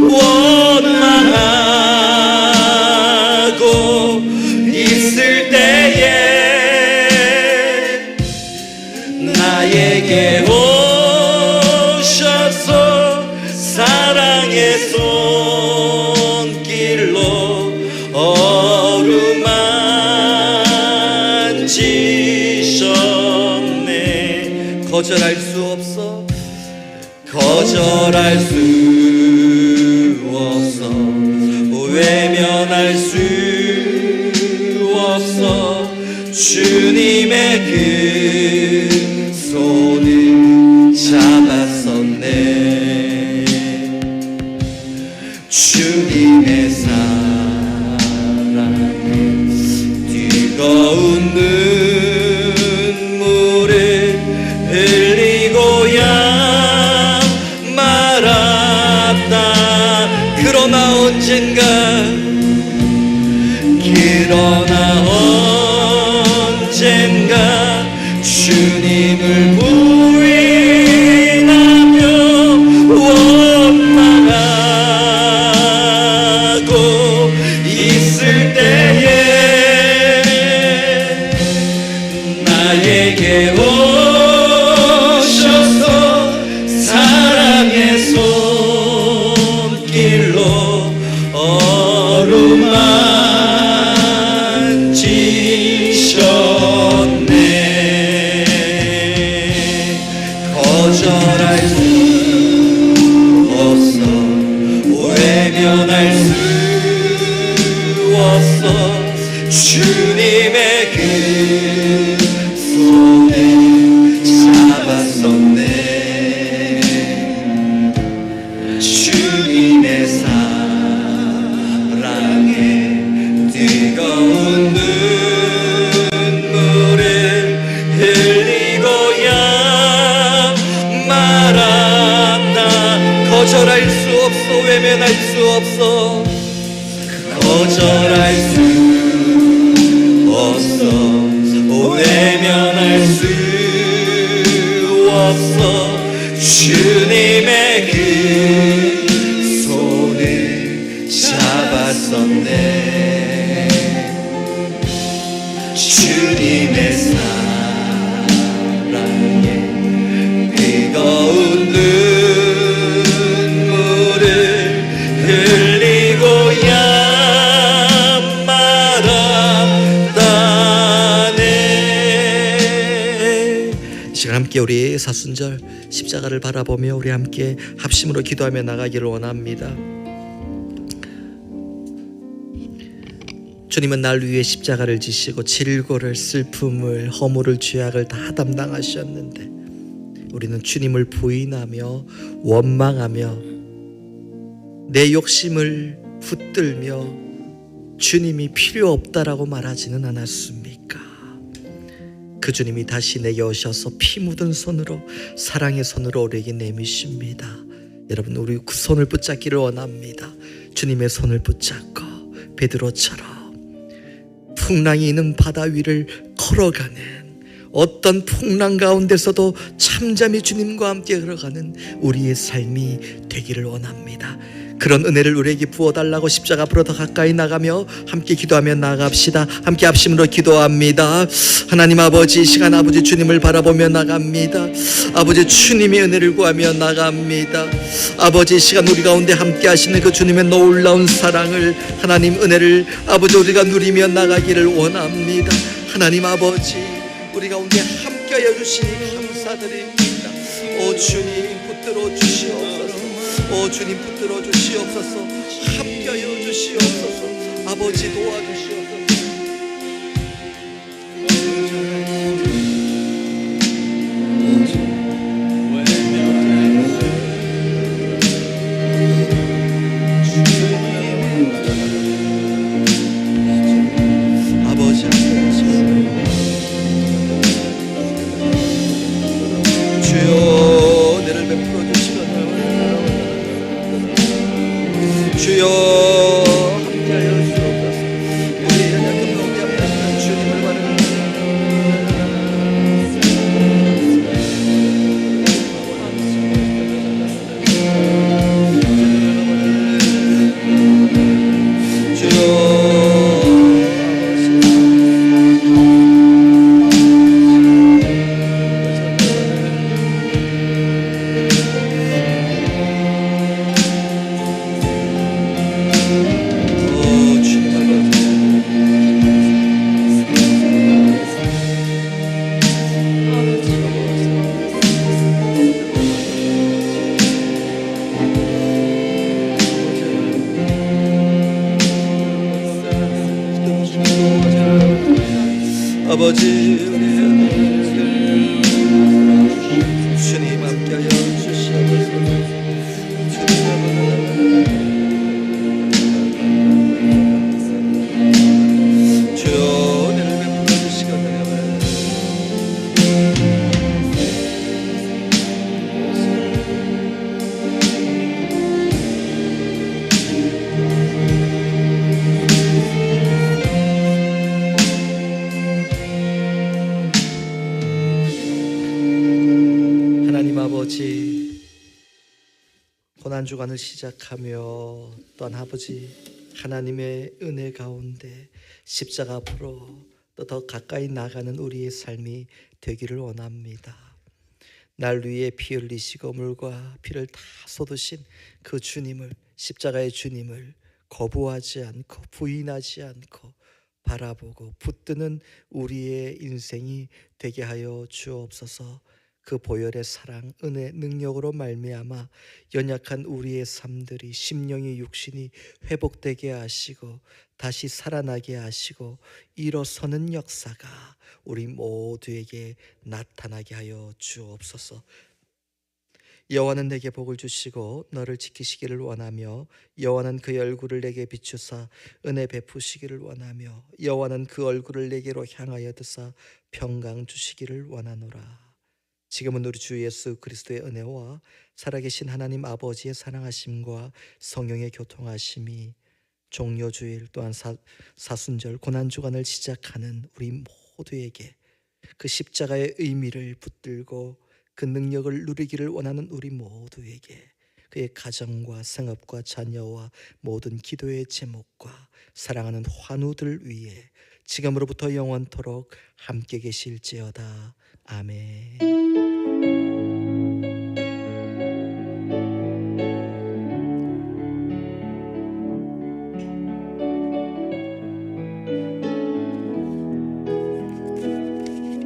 원망하고 있을 때에 나에게 오셔서 사랑의 손길로 어루만지셨네. 거절할 수 없어, 거절할 수 없어, 외면할 수 없어. 주님의 그 손을 잡았었네. 주님의 사랑에 뜨거운 눈물을 흘리고야 말았다. 그러나 언젠가 주님을 부인하며 원망하고 있을 때에 나에게 오셔서 사랑의 손길로 어루만지셨네. 거절할 수 없어, 외면할 수 없어. 주님의 그 손을 잡았었네. 주님의 사랑에 뜨거운 눈물을 흘리고야 말았다. 거절할 수 없어, 외면할 수 없어, 거절할 수 없어, 외면할 수 없어. 주님의 그 손을 잡았었네. 주님의 사랑에 뜨거운 눈물을 흘리고야 말았다네. 이 시간 함께 우리 사순절 십자가를 바라보며 우리 함께 합심으로 기도하며 나가기를 원합니다. 주님은 날 위해 십자가를 지시고 질고를, 슬픔을, 허물을, 죄악을 다 담당하셨는데 우리는 주님을 부인하며 원망하며 내 욕심을 붙들며 주님이 필요 없다라고 말하지는 않았습니까? 그 주님이 다시 내게 오셔서 피 묻은 손으로, 사랑의 손으로 우리에게 내미십니다. 여러분, 우리 그 손을 붙잡기를 원합니다. 주님의 손을 붙잡고 베드로처럼 풍랑이 있는 바다 위를 걸어가는, 어떤 풍랑 가운데서도 잠잠히 주님과 함께 걸어가는 우리의 삶이 되기를 원합니다. 그런 은혜를 우리에게 부어달라고 십자가 앞으로 더 가까이 나가며 함께 기도하며 나갑시다. 함께 합심으로 기도합니다. 하나님 아버지, 이 시간 아버지 주님을 바라보며 나갑니다. 아버지 주님의 은혜를 구하며 나갑니다. 아버지, 이 시간 우리 가운데 함께 하시는 그 주님의 놀라운 사랑을, 하나님 은혜를 아버지 우리가 누리며 나가기를 원합니다. 하나님 아버지, 우리 가운데 함께하여 주시니 감사드립니다. 오 주님 붙들어 주시옵소서. 오 주님 붙들어 주시옵소서. 함께하여 주시옵소서. 아버지 도와주시옵소서. 아버지 주여 내를 베풀어 주시거늘 주여 함께하여 주옵소서. 우리 연약한 가운데 함께하시는 주님을 바라는 아버지 우리 주님 함께하여 주시옵소서. 주여 은혜를 베풀어 주시거늘 하나님 아버지, 고난주간을 시작하며 또한 아버지 하나님의 은혜 가운데 십자가 앞으로 또 더 가까이 나가는 우리의 삶이 되기를 원합니다. 날 위해 피 흘리시고 물과 피를 다 쏟으신 그 주님을, 십자가의 주님을 거부하지 않고 부인하지 않고 바라보고 붙드는 우리의 인생이 되게 하여 주옵소서. 그 보혈의 사랑, 은혜, 능력으로 말미암아 연약한 우리의 삶들이 심령이 육신이 회복되게 하시고 다시 살아나게 하시고 일어서는 역사가 우리 모두에게 나타나게 하여 주옵소서. 여호와는 내게 복을 주시고 너를 지키시기를 원하며 여호와는 그의 얼굴을 내게 비추사 은혜 베푸시기를 원하며 여호와는 그 얼굴을 내게로 향하여 드사 평강 주시기를 원하노라. 지금은 우리 주 예수 그리스도의 은혜와 살아계신 하나님 아버지의 사랑하심과 성령의 교통하심이 종려주일 또한 사순절 고난주간을 시작하는 우리 모두에게 그 십자가의 의미를 붙들고 그 능력을 누리기를 원하는 우리 모두에게 그의 가정과 생업과 자녀와 모든 기도의 제목과 사랑하는 환우들 위해 지금으로부터 영원토록 함께 계실지어다. 아멘.